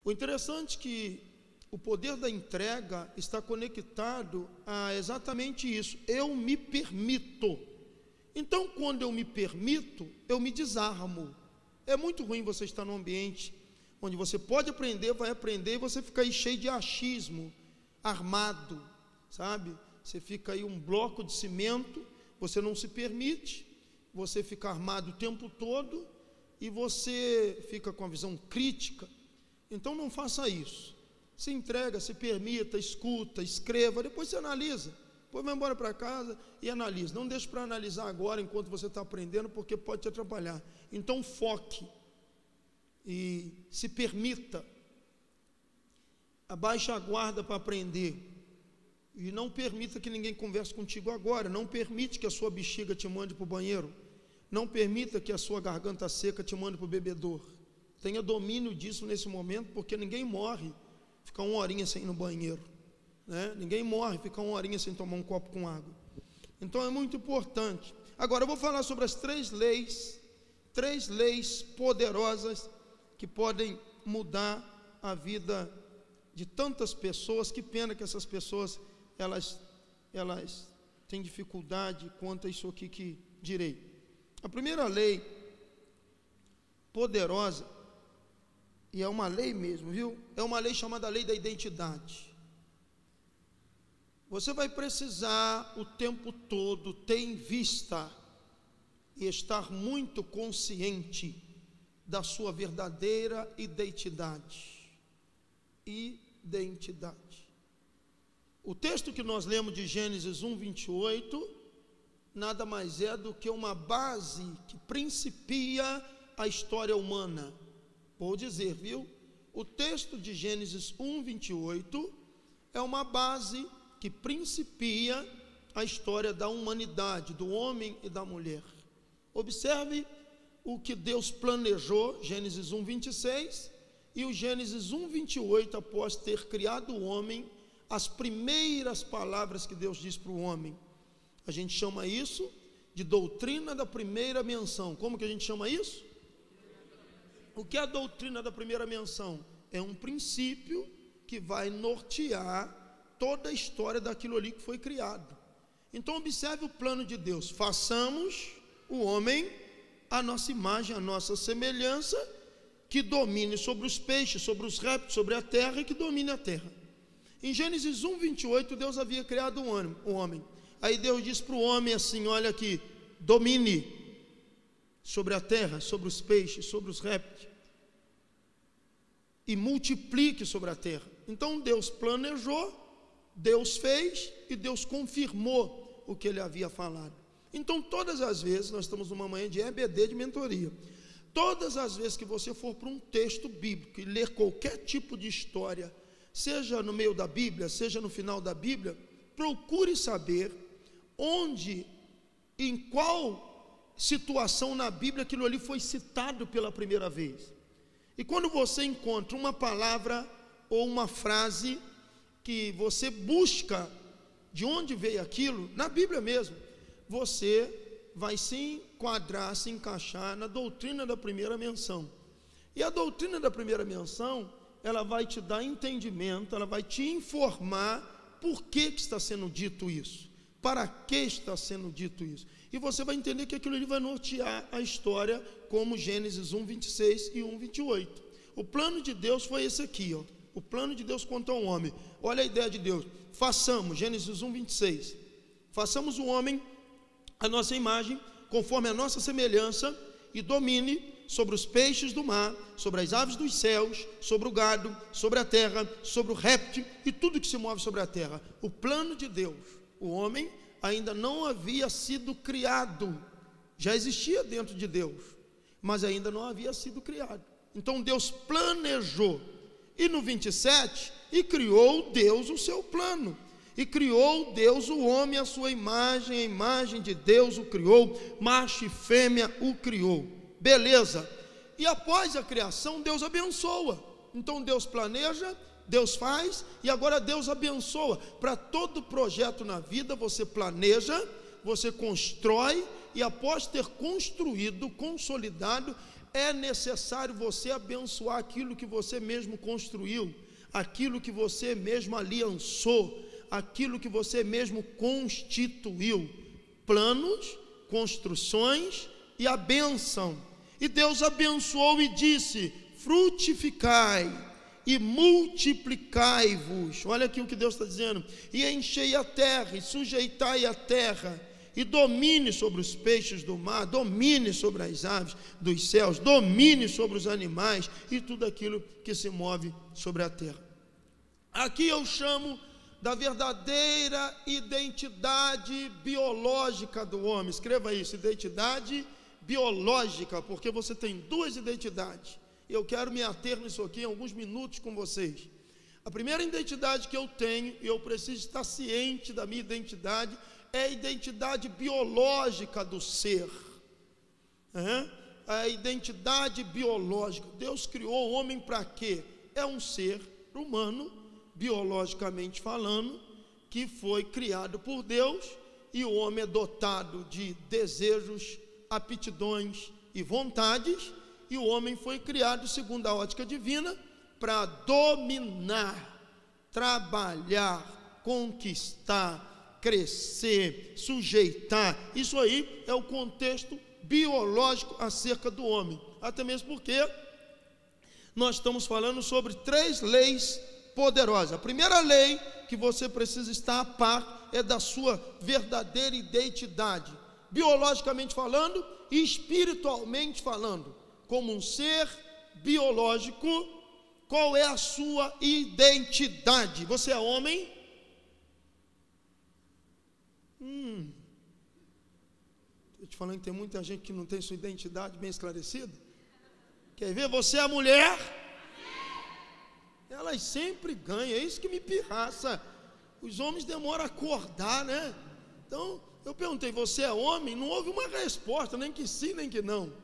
O interessante é que o poder da entrega está conectado a exatamente isso. Eu me permito. Então, quando eu me permito, eu me desarmo. É muito ruim você estar num ambiente onde você pode aprender, vai aprender, e você fica aí cheio de achismo, armado, sabe? Você fica aí um bloco de cimento, você não se permite, você fica armado o tempo todo, e você fica com a visão crítica. Então não faça isso. Se entrega, se permita, escuta, escreva, depois você analisa. Depois vai embora para casa e analisa. Não deixe para analisar agora enquanto você está aprendendo, porque pode te atrapalhar. Então foque e se permita. Abaixe a guarda para aprender. E não permita que ninguém converse contigo agora. Não permite que a sua bexiga te mande para o banheiro. Não permita que a sua garganta seca te mande para o bebedouro. Tenha domínio disso nesse momento, porque ninguém morre ficar uma horinha sem ir no banheiro, né? Ninguém morre ficar uma horinha sem tomar um copo com água. Então é muito importante. Agora eu vou falar sobre as três leis poderosas que podem mudar a vida de tantas pessoas. Que pena que essas pessoas elas têm dificuldade quanto a isso aqui que direi. A primeira lei poderosa, e é uma lei mesmo, viu? É uma lei chamada lei da identidade. Você vai precisar o tempo todo ter em vista e estar muito consciente da sua verdadeira identidade. Identidade. O texto que nós lemos de Gênesis 1:28 nada mais é do que uma base que principia a história humana. Vou dizer, viu? O texto de Gênesis 1:28 é uma base que principia a história da humanidade, do homem e da mulher. Observe o que Deus planejou, Gênesis 1:26, e o Gênesis 1:28, após ter criado o homem, as primeiras palavras que Deus diz para o homem. A gente chama isso de doutrina da primeira menção. Como que a gente chama isso? O que é a doutrina da primeira menção? É um princípio que vai nortear toda a história daquilo ali que foi criado. Então observe o plano de Deus. Façamos o homem à nossa imagem, à nossa semelhança, que domine sobre os peixes, sobre os répteis, sobre a terra, e que domine a terra. Em Gênesis 1:28, Deus havia criado o homem. Aí Deus diz para o homem assim: olha aqui, domine sobre a terra, sobre os peixes, sobre os répteis, e multiplique sobre a terra. Então Deus planejou, Deus fez e Deus confirmou o que ele havia falado. Então todas as vezes, nós estamos numa manhã de EBD, de mentoria, todas as vezes que você for para um texto bíblico e ler qualquer tipo de história, seja no meio da Bíblia, seja no final da Bíblia, procure saber onde, em qual situação na Bíblia aquilo ali foi citado pela primeira vez. E quando você encontra uma palavra ou uma frase que você busca de onde veio aquilo, na Bíblia mesmo, você vai se enquadrar, se encaixar na doutrina da primeira menção. E a doutrina da primeira menção, ela vai te dar entendimento, ela vai te informar por que está sendo dito isso, para que está sendo dito isso. E você vai entender que aquilo ali vai nortear a história, como Gênesis 1:26 e 1:28. O plano de Deus foi esse aqui, ó. O plano de Deus quanto ao homem. Olha a ideia de Deus. Façamos, Gênesis 1:26. Façamos o homem à nossa imagem, conforme a nossa semelhança, e domine sobre os peixes do mar, sobre as aves dos céus, sobre o gado, sobre a terra, sobre o réptil e tudo que se move sobre a terra. O plano de Deus. O homem ainda não havia sido criado, já existia dentro de Deus, mas ainda não havia sido criado. Então Deus planejou, e no 27, e criou Deus o seu plano, e criou Deus o homem à sua imagem, a imagem de Deus o criou, macho e fêmea o criou. Beleza. E após a criação, Deus abençoa. Então Deus planeja, Deus faz, e agora Deus abençoa. Para todo projeto na vida, você planeja, você constrói, e após ter construído, consolidado, é necessário você abençoar aquilo que você mesmo construiu, aquilo que você mesmo aliançou, aquilo que você mesmo constituiu, planos, construções e a bênção. E Deus abençoou e disse: frutificai e multiplicai-vos. Olha aqui o que Deus está dizendo: e enchei a terra, e sujeitai a terra, e domine sobre os peixes do mar, domine sobre as aves dos céus, domine sobre os animais e tudo aquilo que se move sobre a terra. Aqui eu chamo da verdadeira identidade biológica do homem. Escreva isso: identidade biológica, porque você tem duas identidades. Eu quero me ater nisso aqui em alguns minutos com vocês. A primeira identidade que eu tenho, e eu preciso estar ciente da minha identidade, é a identidade biológica do ser. A identidade biológica. Deus criou o homem para quê? É um ser humano, biologicamente falando, que foi criado por Deus, e o homem é dotado de desejos, aptidões e vontades, e o homem foi criado segundo a ótica divina para dominar, trabalhar, conquistar, crescer, sujeitar. Isso aí é o contexto biológico acerca do homem. Até mesmo porque nós estamos falando sobre 3 leis poderosas. A primeira lei que você precisa estar a par é da sua verdadeira identidade, biologicamente falando e espiritualmente falando. Como um ser biológico, qual é a sua identidade? Você é homem? Estou te falando que tem muita gente que não tem sua identidade bem esclarecida. Quer ver? Você é mulher? Elas sempre ganham, é isso que me pirraça. Os homens demoram a acordar, né? Então, eu perguntei: você é homem? Não houve uma resposta, nem que sim, nem que não.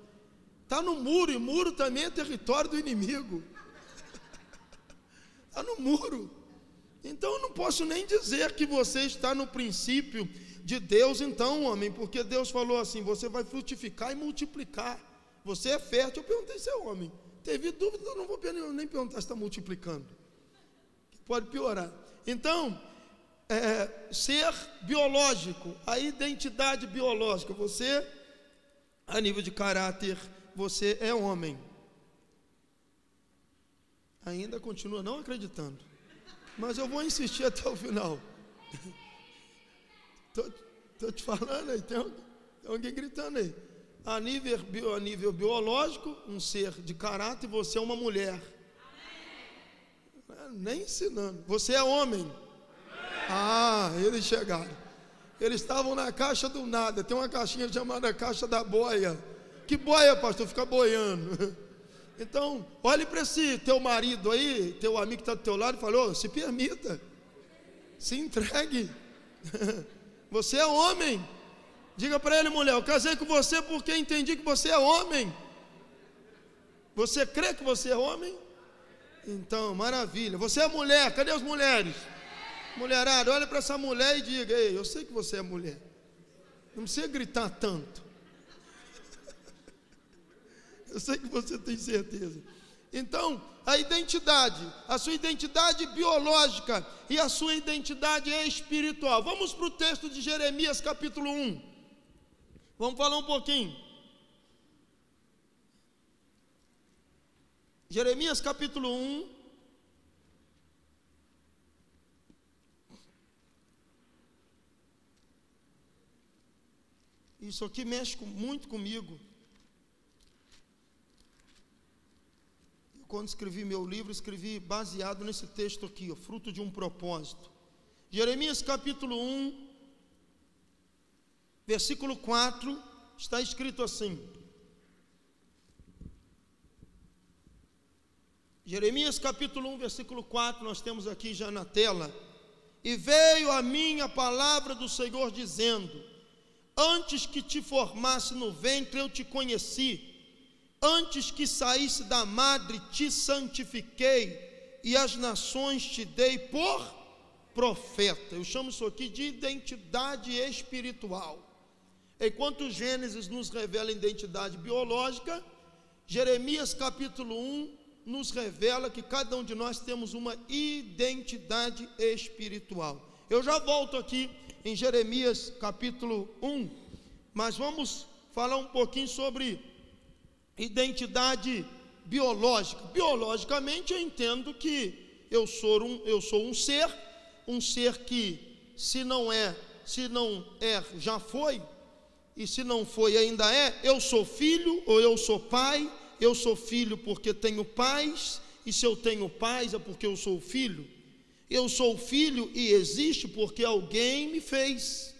Está no muro, e muro também é território do inimigo. Está no muro. Então eu não posso nem dizer que você está no princípio de Deus, então, homem, porque Deus falou assim: você vai frutificar e multiplicar. Você é fértil. Eu perguntei se é homem. Teve dúvida, eu não vou nem perguntar se está multiplicando. Pode piorar. Então, ser biológico, a identidade biológica, você, a nível de caráter, você é homem. Ainda continua não acreditando, mas eu vou insistir até o final. Estou te falando aí, tem alguém gritando aí. A nível biológico, um ser de caráter, você é uma mulher. Nem ensinando. Você é homem. Eles chegaram. Eles estavam na caixa do nada. Tem uma caixinha chamada caixa da boia. Que boia, pastor? Fica boiando. Então, olhe para esse teu marido aí, teu amigo que está do teu lado, e falou: se permita, se entregue. Você é homem. Diga para ele: mulher, eu casei com você porque entendi que você é homem. Você crê que você é homem? Então, maravilha. Você é mulher, cadê as mulheres? Mulherada, olha para essa mulher e diga: ei, eu sei que você é mulher. Não precisa gritar tanto. Eu sei que você tem certeza. Então, a identidade, a sua identidade biológica e a sua identidade espiritual. Vamos para o texto de Jeremias capítulo 1. Vamos falar um pouquinho. Jeremias capítulo 1. Isso aqui mexe muito comigo. Quando escrevi meu livro, escrevi baseado nesse texto aqui, fruto de um propósito. Jeremias capítulo 1, versículo 4, está escrito assim. Jeremias capítulo 1, versículo 4, nós temos aqui já na tela. E veio a mim a palavra do Senhor dizendo: antes que te formasse no ventre eu te conheci, antes que saísse da madre te santifiquei, e as nações te dei por profeta. Eu chamo isso aqui de identidade espiritual. Enquanto Gênesis nos revela a identidade biológica, Jeremias capítulo 1 nos revela que cada um de nós temos uma identidade espiritual. Eu já volto aqui em Jeremias capítulo 1, mas vamos falar um pouquinho sobre identidade biológica. Biologicamente eu entendo que eu sou um ser que se não é, já foi, e se não foi ainda é. Eu sou filho ou eu sou pai. Eu sou filho porque tenho pais, e se eu tenho pais é porque eu sou filho. Eu sou filho e existe porque alguém me fez.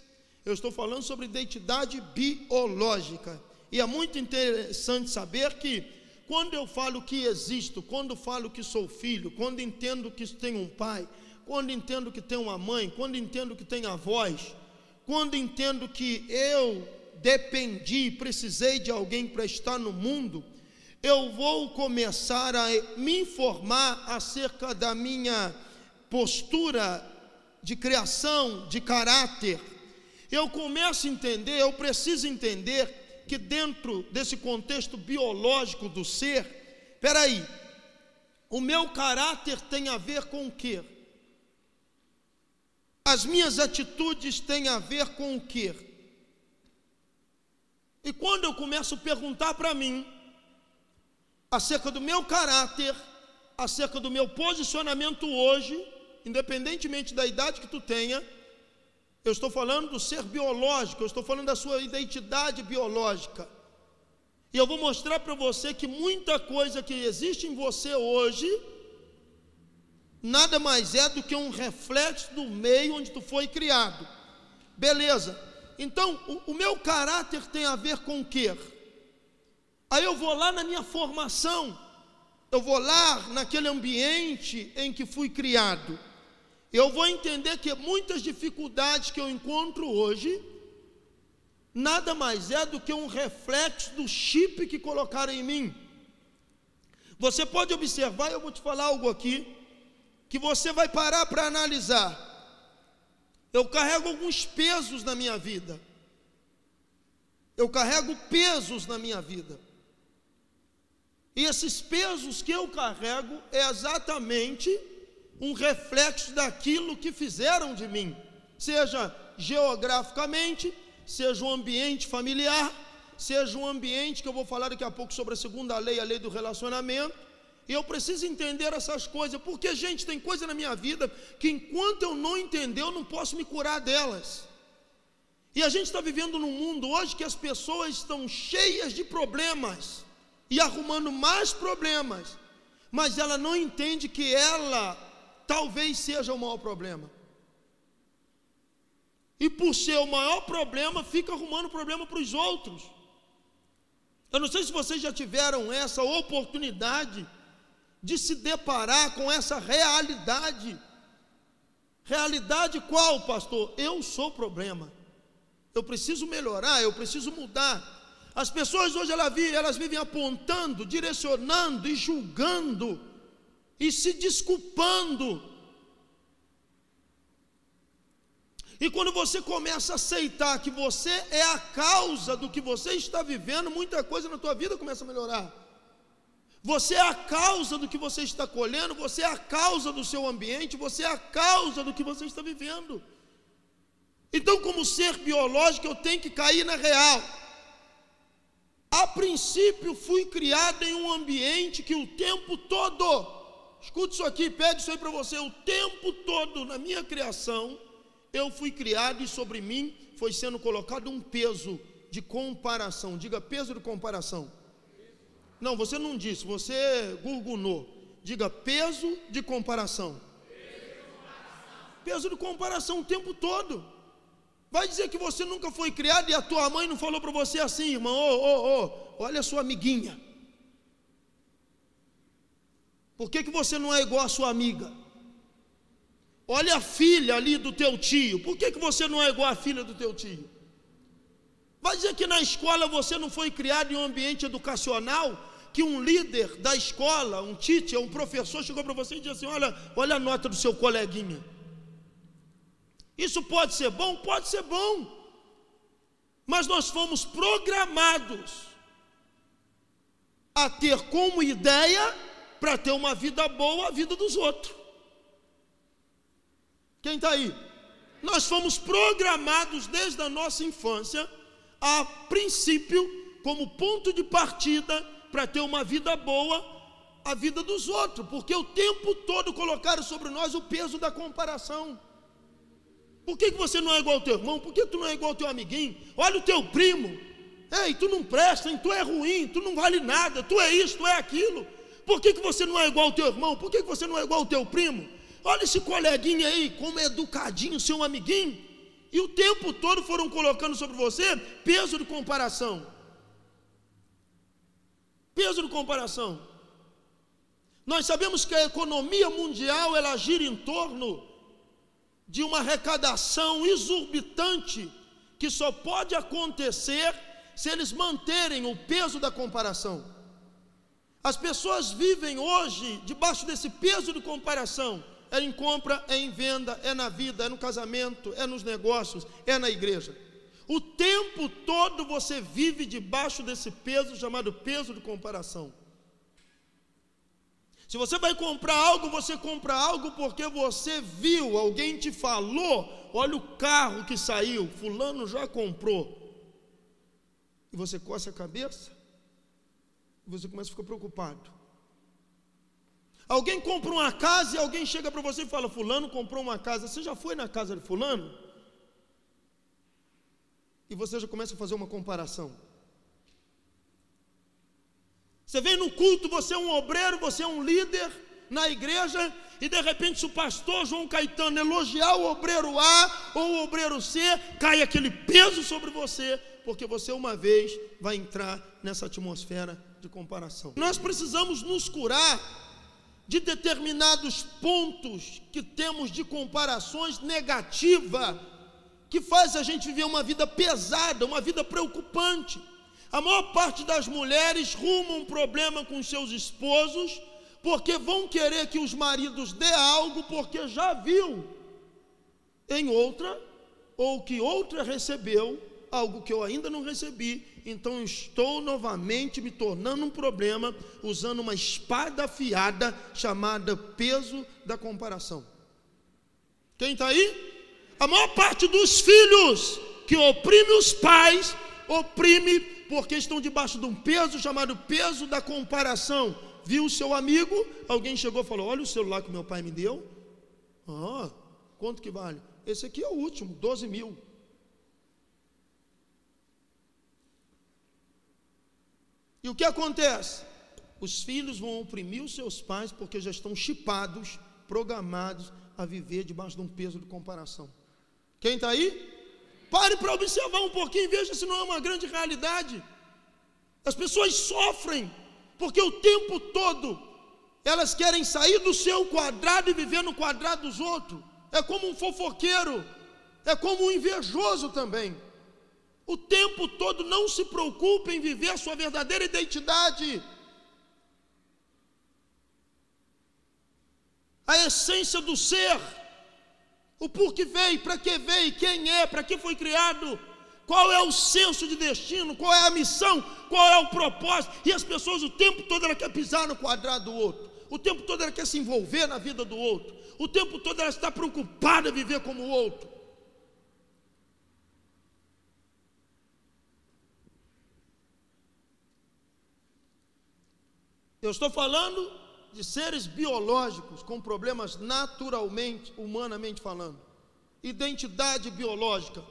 Eu estou falando sobre identidade biológica, e é muito interessante saber que quando eu falo que existo, quando falo que sou filho, quando entendo que tenho um pai, quando entendo que tenho uma mãe, quando entendo que tenho avós, quando entendo que eu dependi, precisei de alguém para estar no mundo, eu vou começar a me informar acerca da minha postura de criação, de caráter. Eu começo a entender, eu preciso entender que dentro desse contexto biológico do ser, peraí, o meu caráter tem a ver com o quê? As minhas atitudes têm a ver com o quê? E quando eu começo a perguntar para mim acerca do meu caráter, acerca do meu posicionamento hoje, independentemente da idade que tu tenha, eu estou falando do ser biológico, eu estou falando da sua identidade biológica. E eu vou mostrar para você que muita coisa que existe em você hoje nada mais é do que um reflexo do meio onde tu foi criado. Beleza. Então, o meu caráter tem a ver com o quê? Aí eu vou lá na minha formação, eu vou lá naquele ambiente em que fui criado. Eu vou entender que muitas dificuldades que eu encontro hoje nada mais é do que um reflexo do chip que colocaram em mim. Você pode observar, eu vou te falar algo aqui, que você vai parar para analisar. Eu carrego alguns pesos na minha vida. Eu carrego pesos na minha vida. E esses pesos que eu carrego é exatamente um reflexo daquilo que fizeram de mim, seja geograficamente, seja um ambiente familiar, seja um ambiente que eu vou falar daqui a pouco sobre a segunda lei, a lei do relacionamento. E eu preciso entender essas coisas, porque, gente, tem coisa na minha vida que enquanto eu não entender, eu não posso me curar delas. E a gente está vivendo num mundo hoje que as pessoas estão cheias de problemas e arrumando mais problemas, mas ela não entende que ela talvez seja o maior problema. E por ser o maior problema, fica arrumando problema para os outros. Eu não sei se vocês já tiveram essa oportunidade de se deparar com essa realidade. Realidade qual, pastor? Eu sou o problema. Eu preciso melhorar, eu preciso mudar. As pessoas hoje elas vivem apontando, direcionando e julgando e se desculpando. E quando você começa a aceitar que você é a causa do que você está vivendo, muita coisa na tua vida começa a melhorar. Você é a causa do que você está colhendo, você é a causa do seu ambiente, você é a causa do que você está vivendo. Então, como ser biológico, eu tenho que cair na real. A princípio, fui criado em um ambiente que o tempo todo, escuta isso aqui, pede isso aí para você, o tempo todo na minha criação, eu fui criado e sobre mim foi sendo colocado um peso de comparação. Diga, peso de comparação. Não, você não disse, você gurgunou. Diga, peso de comparação. Peso de comparação o tempo todo. Vai dizer que você nunca foi criado e a tua mãe não falou para você assim, irmão, olha a sua amiguinha. Por que você não é igual a sua amiga? Olha a filha ali do teu tio, por que você não é igual a filha do teu tio? Vai dizer que na escola você não foi criado em um ambiente educacional, que um líder da escola, um teacher, um professor chegou para você e disse assim, olha a nota do seu coleguinha. Isso pode ser bom? Pode ser bom. Mas nós fomos programados a ter como ideia, para ter uma vida boa, a vida dos outros. Quem está aí? Nós fomos programados desde a nossa infância, a princípio, como ponto de partida, para ter uma vida boa, a vida dos outros, porque o tempo todo colocaram sobre nós o peso da comparação. Por que você não é igual ao teu irmão? Por que tu não é igual ao teu amiguinho? Olha o teu primo. Ei, tu não presta, tu é ruim, tu não vale nada, tu é isso, tu é aquilo. Por que você não é igual ao teu irmão? Por que você não é igual ao teu primo? Olha esse coleguinha aí, como é educadinho, seu amiguinho. E o tempo todo foram colocando sobre você peso de comparação. Peso de comparação. Nós sabemos que a economia mundial, ela gira em torno de uma arrecadação exorbitante, que só pode acontecer se eles manterem o peso da comparação. As pessoas vivem hoje debaixo desse peso de comparação. É em compra, é em venda, é na vida, é no casamento, é nos negócios, é na igreja. O tempo todo você vive debaixo desse peso chamado peso de comparação. Se você vai comprar algo, você compra algo porque você viu, alguém te falou, olha o carro que saiu, fulano já comprou. E você coça a cabeça, e você começa a ficar preocupado. Alguém compra uma casa e alguém chega para você e fala, fulano comprou uma casa, você já foi na casa de fulano? E você já começa a fazer uma comparação. Você vem no culto, você é um obreiro, você é um líder na igreja, e de repente se o pastor João Caetano elogiar o obreiro A ou o obreiro C, cai aquele peso sobre você, porque você uma vez vai entrar nessa atmosfera de comparação. Nós precisamos nos curar de determinados pontos que temos de comparações negativa, que faz a gente viver uma vida pesada, uma vida preocupante. A maior parte das mulheres ruma um problema com seus esposos, porque vão querer que os maridos dê algo, porque já viu em outra, ou que outra recebeu, algo que eu ainda não recebi, então estou novamente me tornando um problema, usando uma espada afiada, chamada peso da comparação. Quem está aí? A maior parte dos filhos que oprime os pais, oprime porque estão debaixo de um peso chamado peso da comparação. Viu o seu amigo, alguém chegou e falou, olha o celular que meu pai me deu. Ah, quanto que vale? Esse aqui é o último, 12 mil. E o que acontece? Os filhos vão oprimir os seus pais porque já estão chipados, programados a viver debaixo de um peso de comparação. Quem está aí? Pare para observar um pouquinho e veja se não é uma grande realidade. As pessoas sofrem porque o tempo todo elas querem sair do seu quadrado e viver no quadrado dos outros. É como um fofoqueiro, é como um invejoso também. O tempo todo não se preocupe em viver a sua verdadeira identidade. A essência do ser. O porquê veio, para que veio, quem é, para que foi criado. Qual é o senso de destino, qual é a missão, qual é o propósito. E as pessoas o tempo todo ela quer pisar no quadrado do outro. O tempo todo ela quer se envolver na vida do outro. O tempo todo ela está preocupada em viver como o outro. Eu estou falando de seres biológicos com problemas naturalmente, humanamente falando. Identidade biológica.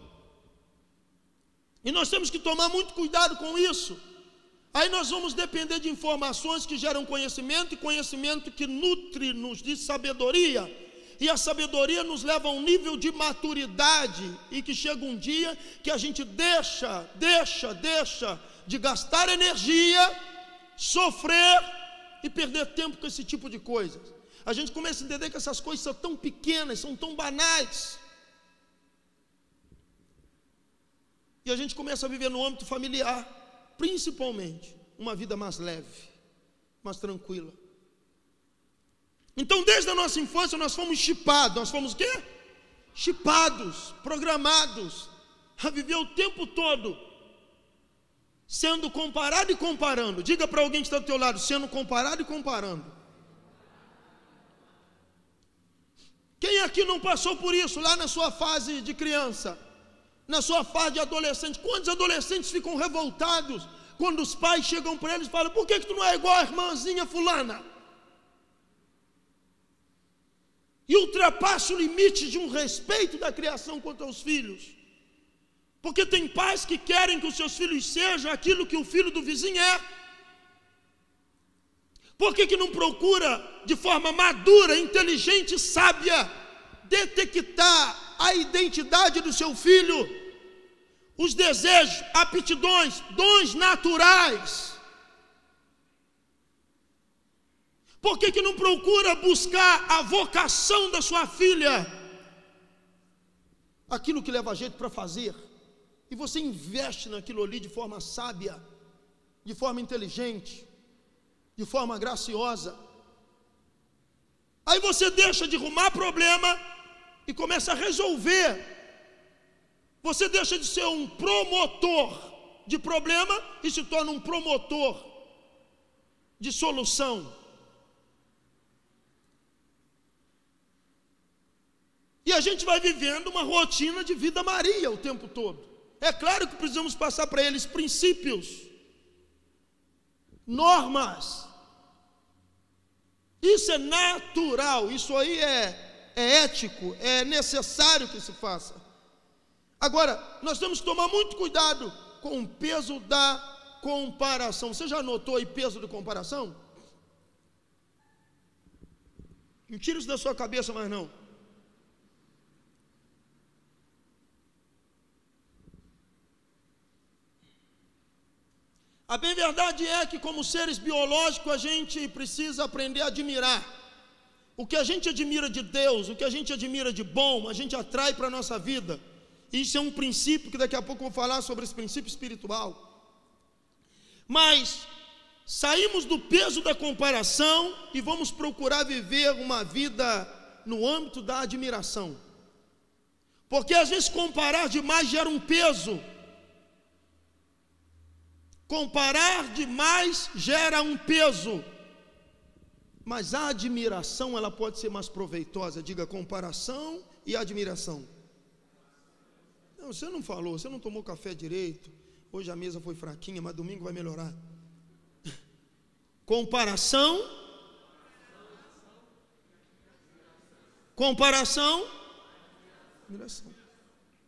E nós temos que tomar muito cuidado com isso. Aí nós vamos depender de informações que geram conhecimento, e conhecimento que nutre-nos de sabedoria. E a sabedoria nos leva a um nível de maturidade, e que chega um dia que a gente deixa de gastar energia, sofrer e perder tempo com esse tipo de coisas. A gente começa a entender que essas coisas são tão pequenas, são tão banais. E a gente começa a viver no âmbito familiar, principalmente, uma vida mais leve, mais tranquila. Então, desde a nossa infância, nós fomos chipados. Nós fomos o quê? Chipados, programados a viver o tempo todo Sendo comparado e comparando. Diga para alguém que está do teu lado, sendo comparado e comparando. Quem aqui não passou por isso lá na sua fase de criança? Na sua fase de adolescente? Quantos adolescentes ficam revoltados quando os pais chegam para eles e falam: por que tu não é igual a irmãzinha fulana? E ultrapassa o limite de um respeito da criação quanto aos filhos. Porque tem pais que querem que os seus filhos sejam aquilo que o filho do vizinho é. Por que não procura de forma madura, inteligente, sábia, detectar a identidade do seu filho, os desejos, aptidões, dons naturais? Por que não procura buscar a vocação da sua filha, aquilo que leva jeito para fazer? E você investe naquilo ali de forma sábia, de forma inteligente, de forma graciosa. Aí você deixa de arrumar problema e começa a resolver. Você deixa de ser um promotor de problema e se torna um promotor de solução. E a gente vai vivendo uma rotina de vida Maria o tempo todo. É claro que precisamos passar para eles princípios, normas. Isso é natural, isso aí é ético, é necessário que se faça. Agora, nós temos que tomar muito cuidado com o peso da comparação. Você já notou aí peso de comparação? Não tira isso da sua cabeça mais não. A bem verdade é que, como seres biológicos, a gente precisa aprender a admirar. O que a gente admira de Deus, o que a gente admira de bom, a gente atrai para a nossa vida. Isso é um princípio que daqui a pouco eu vou falar sobre esse princípio espiritual. Mas saímos do peso da comparação e vamos procurar viver uma vida no âmbito da admiração. Porque às vezes comparar demais gera um peso. Comparar demais gera um peso, mas a admiração ela pode ser mais proveitosa. Diga comparação e admiração. Não, você não falou, você não tomou café direito. Hoje a mesa foi fraquinha, mas domingo vai melhorar. Comparação, admiração.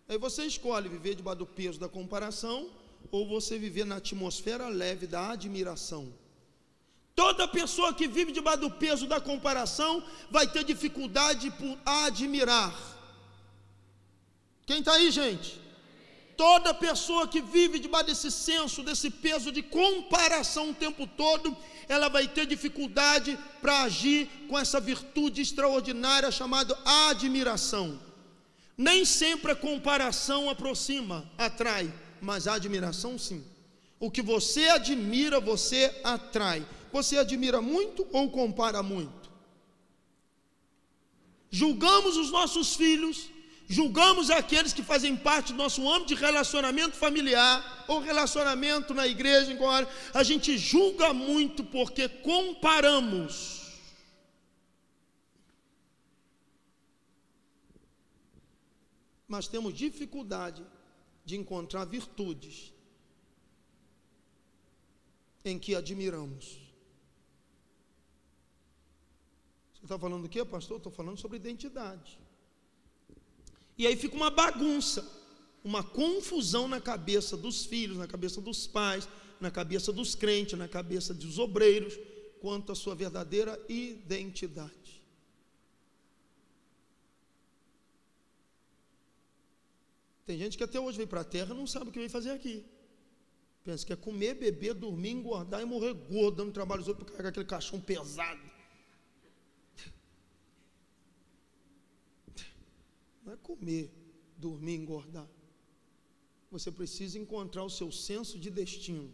Aí você escolhe viver debaixo do peso da comparação ou você viver na atmosfera leve da admiração. Toda pessoa que vive debaixo do peso da comparação vai ter dificuldade por admirar. Quem está aí, gente? Toda pessoa que vive debaixo desse senso, desse peso de comparação o tempo todo, ela vai ter dificuldade para agir com essa virtude extraordinária chamada admiração. Nem sempre a comparação aproxima, atrai, mas a admiração sim. O que você admira, você atrai. Você admira muito ou compara muito? Julgamos os nossos filhos, julgamos aqueles que fazem parte do nosso âmbito de relacionamento familiar ou relacionamento na igreja. A gente julga muito porque comparamos. Mas temos dificuldade de encontrar virtudes em que admiramos. Você está falando do quê, pastor? Estou falando sobre identidade. E aí fica uma bagunça, uma confusão na cabeça dos filhos, na cabeça dos pais, na cabeça dos crentes, na cabeça dos obreiros, quanto à sua verdadeira identidade. Tem gente que até hoje veio para a terra e não sabe o que veio fazer aqui. Pensa que é comer, beber, dormir, engordar e morrer gordo, dando trabalho aos outros para carregar aquele caixão pesado. Não é comer, dormir, engordar. Você precisa encontrar o seu senso de destino,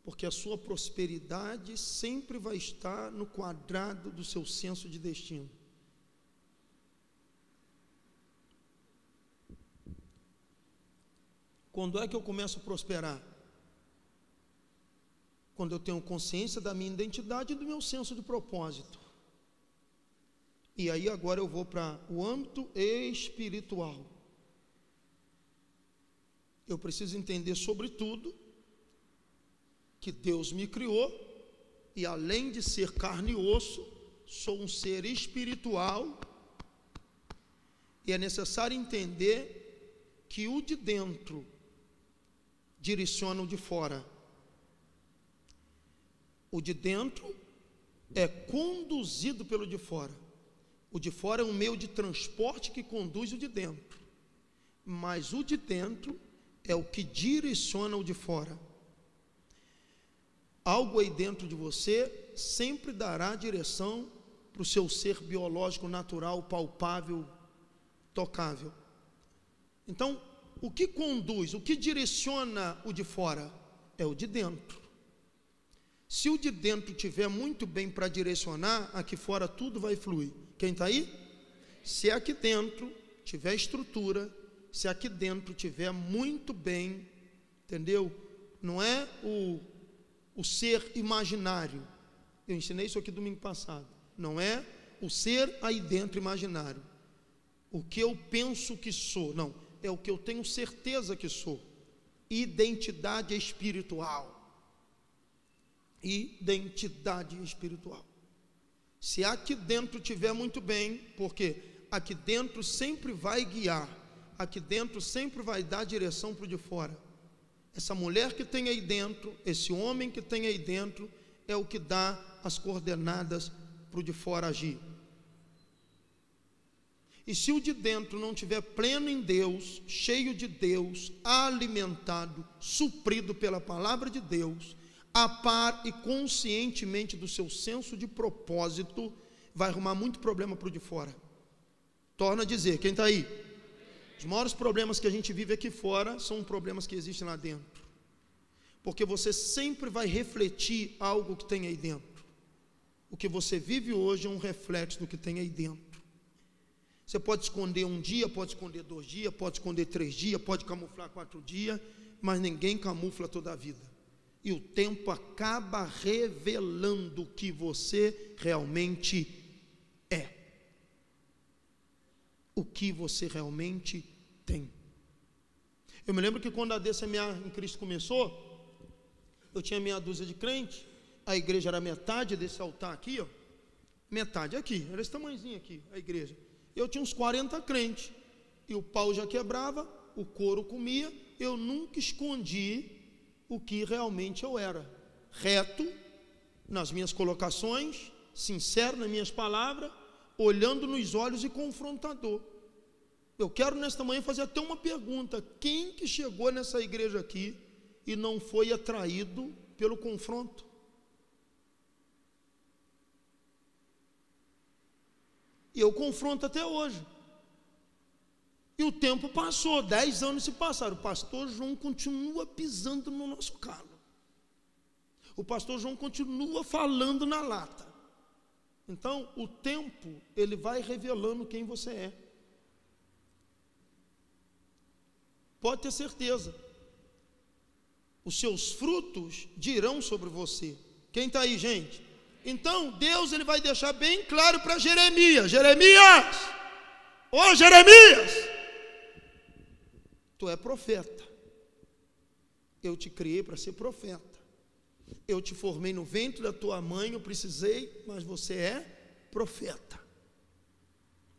porque a sua prosperidade sempre vai estar no quadrado do seu senso de destino. Quando é que eu começo a prosperar? Quando eu tenho consciência da minha identidade e do meu senso de propósito. E aí agora eu vou para o âmbito espiritual. Eu preciso entender, sobretudo, que Deus me criou, e além de ser carne e osso, sou um ser espiritual, e é necessário entender que o de dentro direciona o de fora. O de dentro é conduzido pelo de fora. O de fora é um meio de transporte que conduz o de dentro. Mas o de dentro é o que direciona o de fora. Algo aí dentro de você sempre dará direção para o seu ser biológico, natural, palpável, tocável. Então, o que conduz, o que direciona o de fora? É o de dentro. Se o de dentro estiver muito bem para direcionar, aqui fora tudo vai fluir. Quem está aí? Se aqui dentro tiver estrutura, se aqui dentro tiver muito bem, entendeu? Não é o ser imaginário. Eu ensinei isso aqui domingo passado. Não é o ser aí dentro imaginário. O que eu penso que sou. Não, é o que eu tenho certeza que sou. Identidade espiritual. Identidade espiritual. Se aqui dentro tiver muito bem, porque aqui dentro sempre vai guiar, aqui dentro sempre vai dar direção para o de fora. Essa mulher que tem aí dentro, esse homem que tem aí dentro, é o que dá as coordenadas para o de fora agir. E se o de dentro não estiver pleno em Deus, cheio de Deus, alimentado, suprido pela palavra de Deus, a par e conscientemente do seu senso de propósito, vai arrumar muito problema para o de fora. Torna a dizer, quem está aí? Os maiores problemas que a gente vive aqui fora são problemas que existem lá dentro, porque você sempre vai refletir algo que tem aí dentro. O que você vive hoje é um reflexo do que tem aí dentro. Você pode esconder um dia, pode esconder 2 dias, pode esconder 3 dias, pode camuflar 4 dias, mas ninguém camufla toda a vida. E o tempo acaba revelando o que você realmente é. O que você realmente tem. Eu me lembro que quando a DCMA em Cristo começou, eu tinha meia dúzia de crente, a igreja era metade desse altar aqui, ó, metade aqui, era esse tamanhozinho aqui, a igreja. Eu tinha uns 40 crentes, e o pau já quebrava, o couro comia, eu nunca escondi o que realmente eu era, reto nas minhas colocações, sincero nas minhas palavras, olhando nos olhos e confrontador. Eu quero nesta manhã fazer até uma pergunta: quem que chegou nessa igreja aqui e não foi atraído pelo confronto? E eu confronto até hoje. E o tempo passou, 10 anos se passaram. O pastor João continua pisando no nosso calo. O pastor João continua falando na lata. Então, o tempo, ele vai revelando quem você é. Pode ter certeza. Os seus frutos dirão sobre você. Quem está aí, gente? Então, Deus, ele vai deixar bem claro para Jeremias. Jeremias! Ô Jeremias! Tu é profeta. Eu te criei para ser profeta. Eu te formei no ventre da tua mãe, eu precisei, mas você é profeta.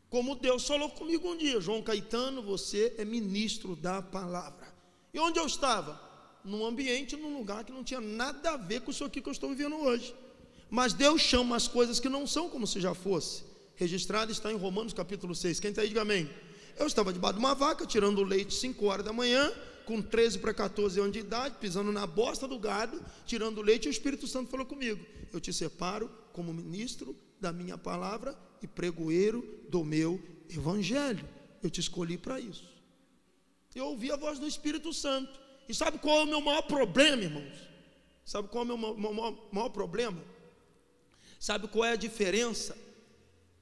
Como Deus falou comigo um dia: João Caetano, você é ministro da palavra. E onde eu estava? Num ambiente, num lugar que não tinha nada a ver com isso aqui que eu estou vivendo hoje. Mas Deus chama as coisas que não são como se já fosse. Registrado está em Romanos capítulo 6. Quem está aí, diga amém. Eu estava debaixo de uma vaca, tirando o leite 5 horas da manhã, com 13 para 14 anos de idade, pisando na bosta do gado, tirando o leite, e o Espírito Santo falou comigo: eu te separo como ministro da minha palavra e pregoeiro do meu evangelho. Eu te escolhi para isso. Eu ouvi a voz do Espírito Santo. E sabe qual é o meu maior problema, irmãos? Sabe qual é o meu maior problema? Sabe qual é a diferença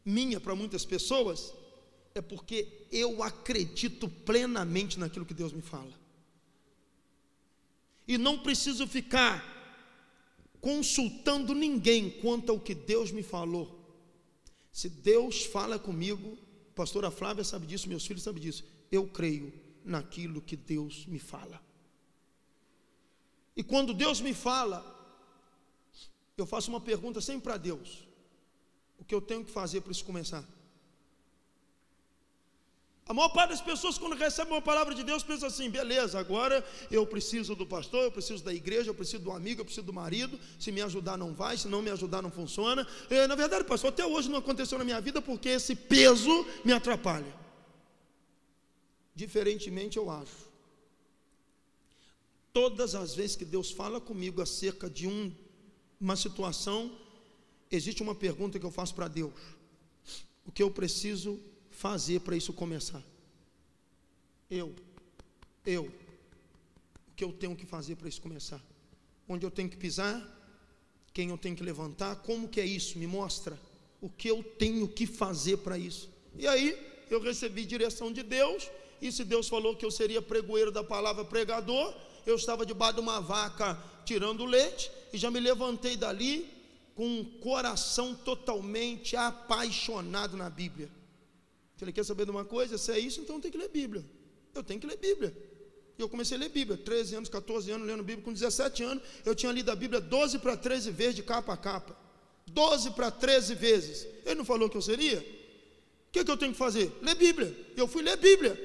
minha para muitas pessoas? É porque eu acredito plenamente naquilo que Deus me fala. E não preciso ficar consultando ninguém quanto ao que Deus me falou. Se Deus fala comigo, a pastora Flávia sabe disso, meus filhos sabem disso, eu creio naquilo que Deus me fala. E quando Deus me fala, eu faço uma pergunta sempre para Deus: o que eu tenho que fazer para isso começar? A maior parte das pessoas, quando recebem uma palavra de Deus, pensa assim: beleza, agora eu preciso do pastor, eu preciso da igreja, eu preciso do amigo, eu preciso do marido. Se me ajudar não vai, se não me ajudar não funciona. Na verdade, pastor, até hoje não aconteceu na minha vida porque esse peso me atrapalha. Diferentemente, eu acho, todas as vezes que Deus fala comigo acerca de uma situação, existe uma pergunta que eu faço para Deus: o que eu preciso fazer para isso começar? O que eu tenho que fazer para isso começar? Onde eu tenho que pisar? Quem eu tenho que levantar? Como que é isso? Me mostra o que eu tenho que fazer para isso. E aí eu recebi direção de Deus, e se Deus falou que eu seria pregoeiro da palavra, pregador, eu estava debaixo de uma vaca tirando leite, e já me levantei dali com um coração totalmente apaixonado na Bíblia. Ele quer saber de uma coisa? Se é isso, então tem que ler Bíblia. Eu tenho que ler Bíblia. E eu comecei a ler Bíblia, 13 anos, 14 anos, lendo Bíblia. Com 17 anos, eu tinha lido a Bíblia 12 para 13 vezes, de capa a capa. 12 para 13 vezes. Ele não falou que eu seria? O que eu tenho que fazer? Ler Bíblia. Eu fui ler Bíblia.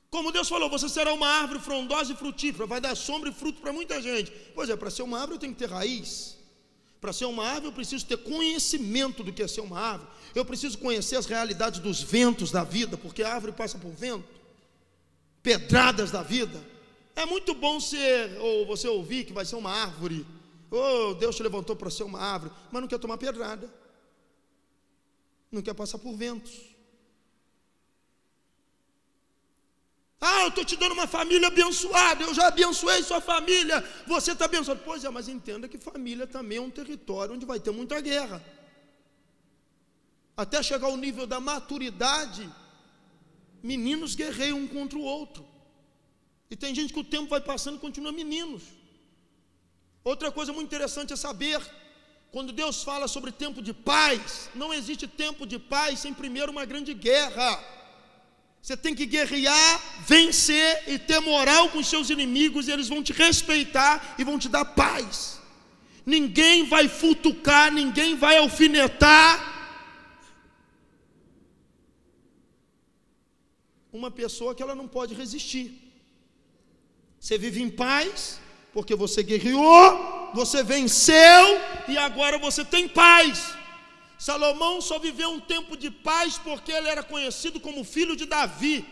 Como Deus falou, você será uma árvore frondosa e frutífera, vai dar sombra e fruto para muita gente. Pois é, para ser uma árvore eu tenho que ter raiz. Para ser uma árvore eu preciso ter conhecimento do que é ser uma árvore. Eu preciso conhecer as realidades dos ventos da vida, porque a árvore passa por vento, pedradas da vida. É muito bom você ouvir que vai ser uma árvore. Deus te levantou para ser uma árvore, mas não quer tomar pedrada, não quer passar por ventos. Eu estou te dando uma família abençoada, eu já abençoei sua família, você está abençoado. Pois é, mas entenda que família também é um território onde vai ter muita guerra. Até chegar ao nível da maturidade, meninos guerreiam um contra o outro. E tem gente que o tempo vai passando e continua meninos. Outra coisa muito interessante é saber, quando Deus fala sobre tempo de paz, não existe tempo de paz sem primeiro uma grande guerra. Você tem que guerrear, vencer e ter moral com os seus inimigos, e eles vão te respeitar e vão te dar paz. Ninguém vai futucar, ninguém vai alfinetar uma pessoa que ela não pode resistir. Você vive em paz porque você guerreou, você venceu e agora você tem paz. Salomão só viveu um tempo de paz porque ele era conhecido como filho de Davi.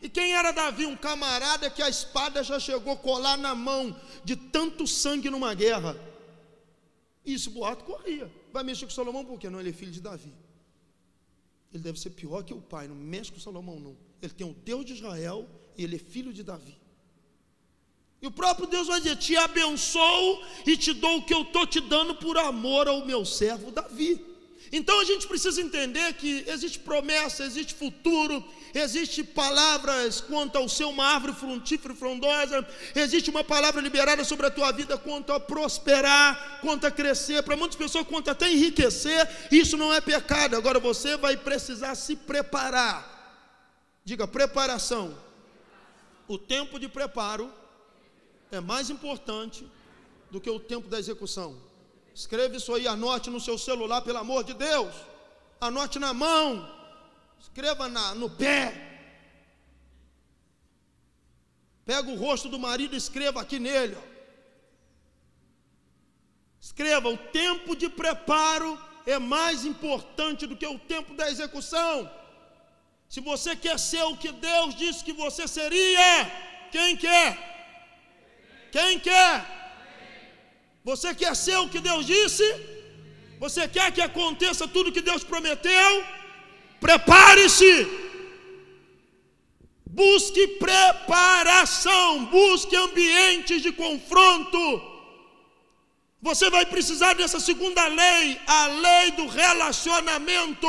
E quem era Davi? Um camarada que a espada já chegou a colar na mão, de tanto sangue numa guerra. E esse boato corria. Vai mexer com Salomão por quê? Não, ele é filho de Davi. Ele deve ser pior que o pai. Não mexe com Salomão não. Ele tem o Deus de Israel e ele é filho de Davi. E o próprio Deus vai dizer: te abençoo e te dou o que eu estou te dando por amor ao meu servo Davi. Então a gente precisa entender que existe promessa, existe futuro, existe palavras quanto ao ser uma árvore frutífera e frondosa, existe uma palavra liberada sobre a tua vida quanto a prosperar, quanto a crescer, para muitas pessoas quanto até enriquecer. Isso não é pecado. Agora você vai precisar se preparar. Diga: preparação. O tempo de preparo é mais importante do que o tempo da execução. Escreva isso aí, anote no seu celular, pelo amor de Deus. Anote na mão, escreva no pé. Pega o rosto do marido e escreva aqui nele. Escreva: o tempo de preparo é mais importante do que o tempo da execução. Se você quer ser o que Deus disse que você seria, quem quer? Quem quer? Você quer ser o que Deus disse? Você quer que aconteça tudo que Deus prometeu? Prepare-se. Busque preparação, busque ambientes de confronto. Você vai precisar dessa segunda lei, a lei do relacionamento.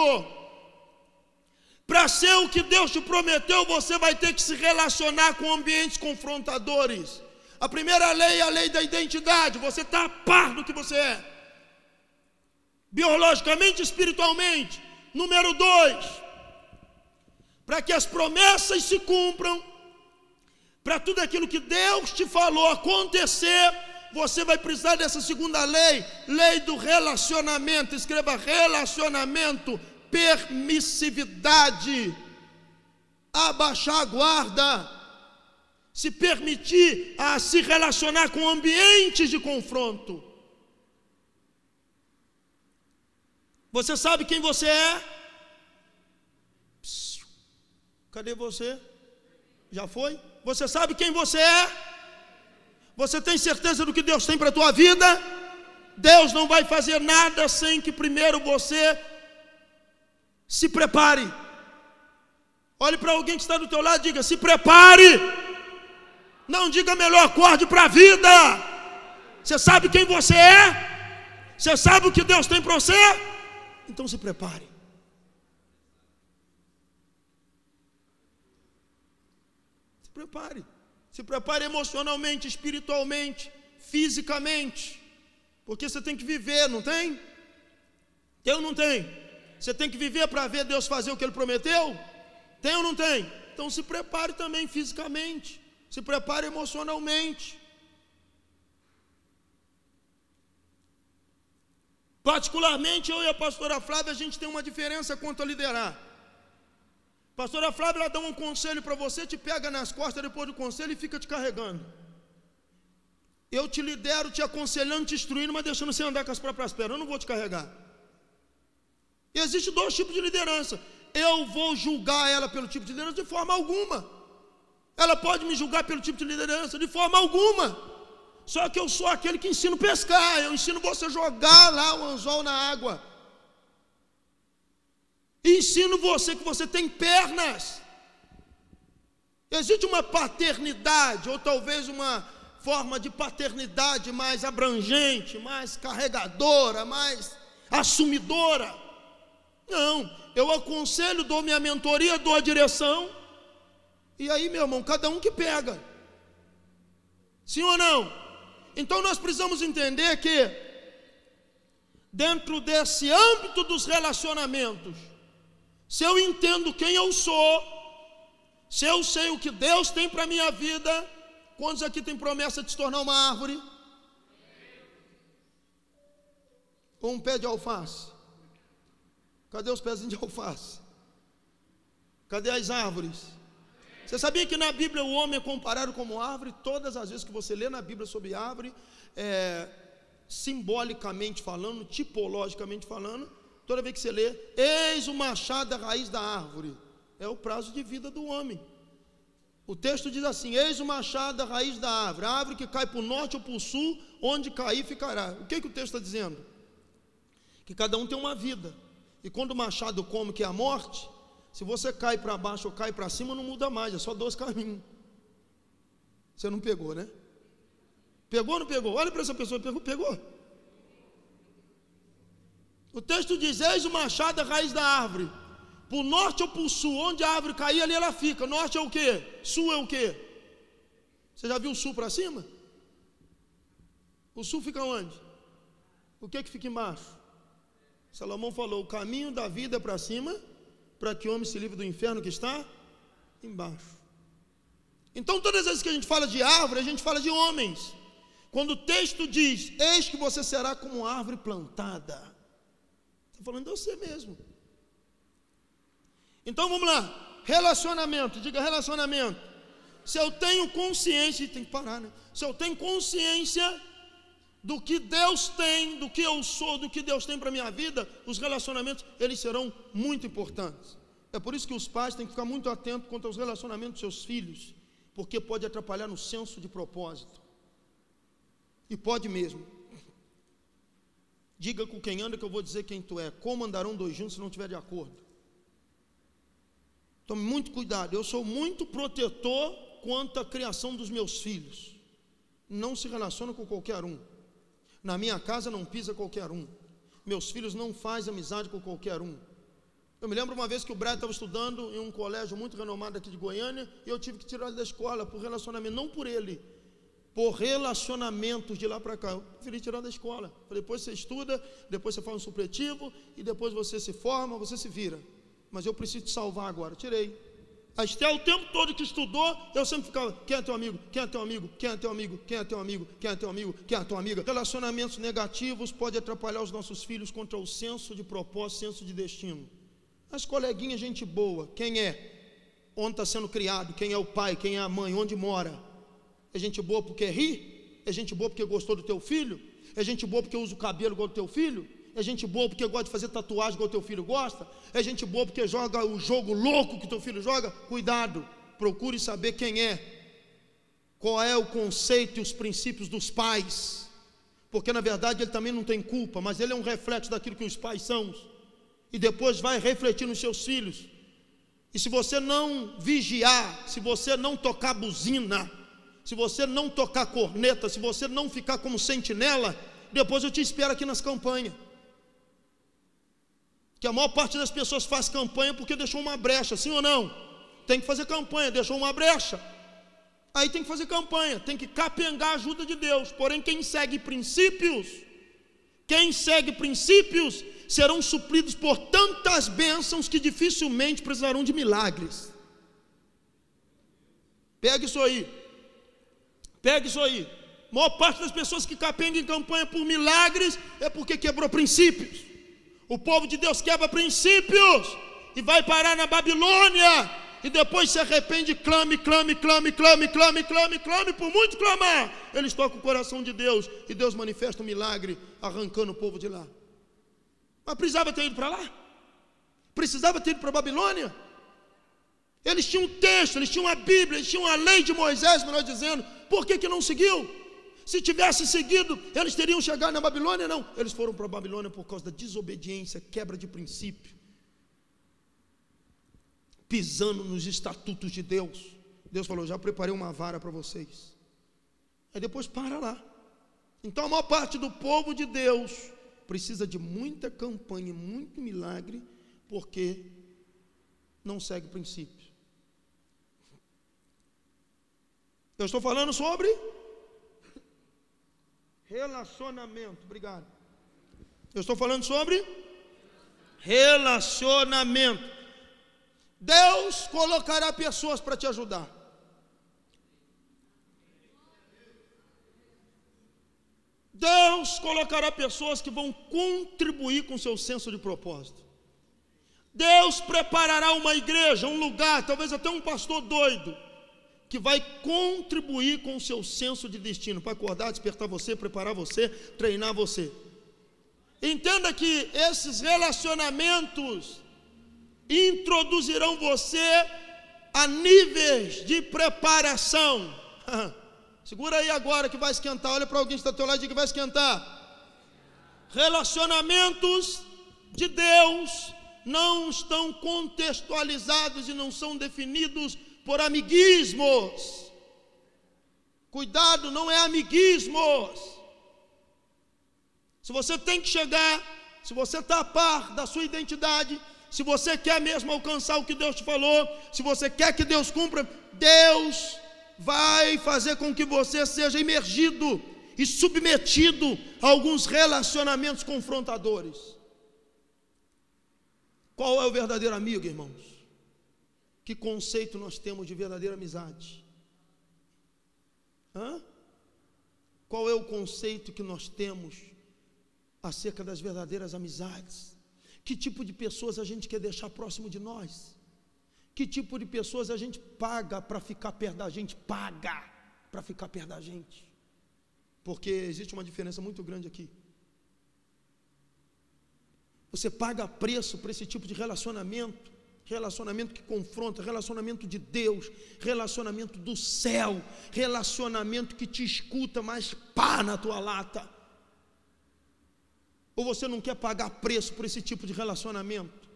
Para ser o que Deus te prometeu, você vai ter que se relacionar com ambientes confrontadores. A primeira lei é a lei da identidade. Você está a par do que você é, biologicamente e espiritualmente. Número 2, para que as promessas se cumpram, para tudo aquilo que Deus te falou acontecer, você vai precisar dessa segunda lei, lei do relacionamento. Escreva: relacionamento, permissividade, abaixar a guarda, se permitir a se relacionar com ambientes de confronto. Você sabe quem você é? Cadê você? Já foi? Você sabe quem você é? Você tem certeza do que Deus tem para a tua vida? Deus não vai fazer nada sem que primeiro você se prepare. Olhe para alguém que está do teu lado e diga: se prepare. Não diga melhor, acorde para a vida. Você sabe quem você é? Você sabe o que Deus tem para você? Então se prepare. Se prepare. Se prepare emocionalmente, espiritualmente, fisicamente. Porque você tem que viver, não tem? Tem ou não tem? Você tem que viver para ver Deus fazer o que Ele prometeu? Tem ou não tem? Então se prepare também fisicamente. Se prepare emocionalmente. Particularmente eu e a pastora Flávia, a gente tem uma diferença quanto a liderar. A pastora Flávia, ela dá um conselho para você, te pega nas costas depois do conselho e fica te carregando. Eu te lidero, te aconselhando, te instruindo, mas deixando você andar com as próprias pernas. Eu não vou te carregar. E existe 2 tipos de liderança. Eu vou julgar ela pelo tipo de liderança? De forma alguma. Ela pode me julgar pelo tipo de liderança? De forma alguma. Só que eu sou aquele que ensino a pescar. Eu ensino você a jogar lá o anzol na água. Ensino você que você tem pernas. Existe uma paternidade, ou talvez uma forma de paternidade mais abrangente, mais carregadora, mais assumidora. Não, eu aconselho, dou minha mentoria, dou a direção. E aí, meu irmão, cada um que pega. Sim ou não? Então nós precisamos entender que dentro desse âmbito dos relacionamentos, se eu entendo quem eu sou, se eu sei o que Deus tem para a minha vida, quantos aqui tem promessa de se tornar uma árvore? Ou um pé de alface? Cadê os pezinhos de alface? Cadê as árvores? Você sabia que na Bíblia o homem é comparado como árvore? Todas as vezes que você lê na Bíblia sobre árvore, simbolicamente falando, tipologicamente falando, toda vez que você lê, eis o machado da raiz da árvore, é o prazo de vida do homem. O texto diz assim: eis o machado da raiz da árvore, a árvore que cai para o norte ou para o sul, onde cair ficará. O que o texto está dizendo? Que cada um tem uma vida, e quando o machado come, que é a morte, se você cai para baixo ou cai para cima, não muda mais, é só 2 caminhos. Você não pegou, né? Pegou ou não pegou? Olha para essa pessoa, pegou. O texto diz: eis o machado da raiz da árvore, para o norte ou para o sul, onde a árvore cair, ali ela fica. Norte é o quê? Sul é o quê? Você já viu o sul para cima? O sul fica onde? O que fica embaixo? Salomão falou: o caminho da vida é para cima, para que o homem se livre do inferno que está embaixo. Então todas as vezes que a gente fala de árvore, a gente fala de homens. Quando o texto diz: eis que você será como árvore plantada, está falando de você mesmo. Então vamos lá, relacionamento, diga relacionamento. Se eu tenho consciência, tem que parar, né? Se eu tenho consciência do que Deus tem, do que eu sou, do que Deus tem para a minha vida, os relacionamentos, eles serão muito importantes. É por isso que os pais têm que ficar muito atentos quanto aos relacionamentos dos seus filhos, porque pode atrapalhar no senso de propósito. E pode mesmo. Diga com quem anda que eu vou dizer quem tu é. Como andarão 2 juntos se não estiver de acordo? Tome muito cuidado. Eu sou muito protetor quanto à criação dos meus filhos. Não se relaciona com qualquer um. Na minha casa não pisa qualquer um. Meus filhos não fazem amizade com qualquer um. Eu me lembro uma vez que o Brad estava estudando em um colégio muito renomado aqui de Goiânia, e eu tive que tirar ele da escola por relacionamento, não por ele, por relacionamentos de lá para cá. Eu preferi tirar da escola. Depois você estuda, depois você faz um supletivo, e depois você se forma, você se vira. Mas eu preciso te salvar agora. Tirei. A Esté, o tempo todo que estudou, eu sempre ficava: quem é teu amigo? Quem é teu amigo? Quem é teu amigo? Quem é teu amigo? Quem é teu amigo? Quem é tua amiga? Relacionamentos negativos podem atrapalhar os nossos filhos contra o senso de propósito, senso de destino. As coleguinhas, gente boa, quem é? Onde está sendo criado? Quem é o pai? Quem é a mãe? Onde mora? É gente boa porque ri? É gente boa porque gostou do teu filho? É gente boa porque usa o cabelo igual do teu filho? É gente boa porque gosta de fazer tatuagem igual o teu filho gosta? É gente boa porque joga o jogo louco que o teu filho joga? Cuidado, procure saber quem é, qual é o conceito e os princípios dos pais, porque na verdade ele também não tem culpa, mas ele é um reflexo daquilo que os pais são, e depois vai refletir nos seus filhos. E se você não vigiar, se você não tocar buzina, se você não tocar corneta, se você não ficar como sentinela, depois eu te espero aqui nas campanhas. Que a maior parte das pessoas faz campanha porque deixou uma brecha, sim ou não? Tem que fazer campanha, deixou uma brecha, aí tem que fazer campanha, tem que capengar a ajuda de Deus. Porém, quem segue princípios serão supridos por tantas bênçãos que dificilmente precisarão de milagres. Pega isso aí. A maior parte das pessoas que capengam em campanha por milagres é porque quebrou princípios. O povo de Deus quebra princípios e vai parar na Babilônia, e depois se arrepende, clame, por muito clamar, eles tocam o coração de Deus, e Deus manifesta um milagre, arrancando o povo de lá. Mas precisava ter ido para lá? Precisava ter ido para a Babilônia? Eles tinham um texto, eles tinham a Bíblia, eles tinham a lei de Moisés, melhor dizendo. Por que não seguiu? Se tivesse seguido, eles teriam chegado na Babilônia? Não, eles foram para a Babilônia por causa da desobediência, quebra de princípio, pisando nos estatutos de Deus. Deus falou: já preparei uma vara para vocês. Aí depois para lá. Então a maior parte do povo de Deus precisa de muita campanha, muito milagre, porque não segue princípios. Eu estou falando sobre relacionamento. Obrigado. Eu estou falando sobre relacionamento. Deus colocará pessoas para te ajudar. Deus colocará pessoas que vão contribuir com o seu senso de propósito. Deus preparará uma igreja, um lugar, talvez até um pastor doido, que vai contribuir com o seu senso de destino, para acordar, despertar você, preparar você, treinar você. Entenda que esses relacionamentos introduzirão você a níveis de preparação. Segura aí agora que vai esquentar. Olha para alguém que está ao teu lado e diga que vai esquentar. Relacionamentos de Deus não estão contextualizados e não são definidos por amiguismos. Cuidado, não é amiguismos. Se você tem que chegar, se você está a par da sua identidade, se você quer mesmo alcançar o que Deus te falou, se você quer que Deus cumpra, Deus vai fazer com que você seja imergido e submetido a alguns relacionamentos confrontadores. Qual é o verdadeiro amigo, irmãos? Que conceito nós temos de verdadeira amizade? Qual é o conceito que nós temos acerca das verdadeiras amizades? Que tipo de pessoas a gente quer deixar próximo de nós? Que tipo de pessoas a gente paga para ficar perto da gente? Paga para ficar perto da gente. Porque existe uma diferença muito grande aqui. Você paga preço por esse tipo de relacionamento. Relacionamento que confronta, relacionamento de Deus, relacionamento do céu, relacionamento que te escuta, mas pá na tua lata. Ou você não quer pagar preço por esse tipo de relacionamento?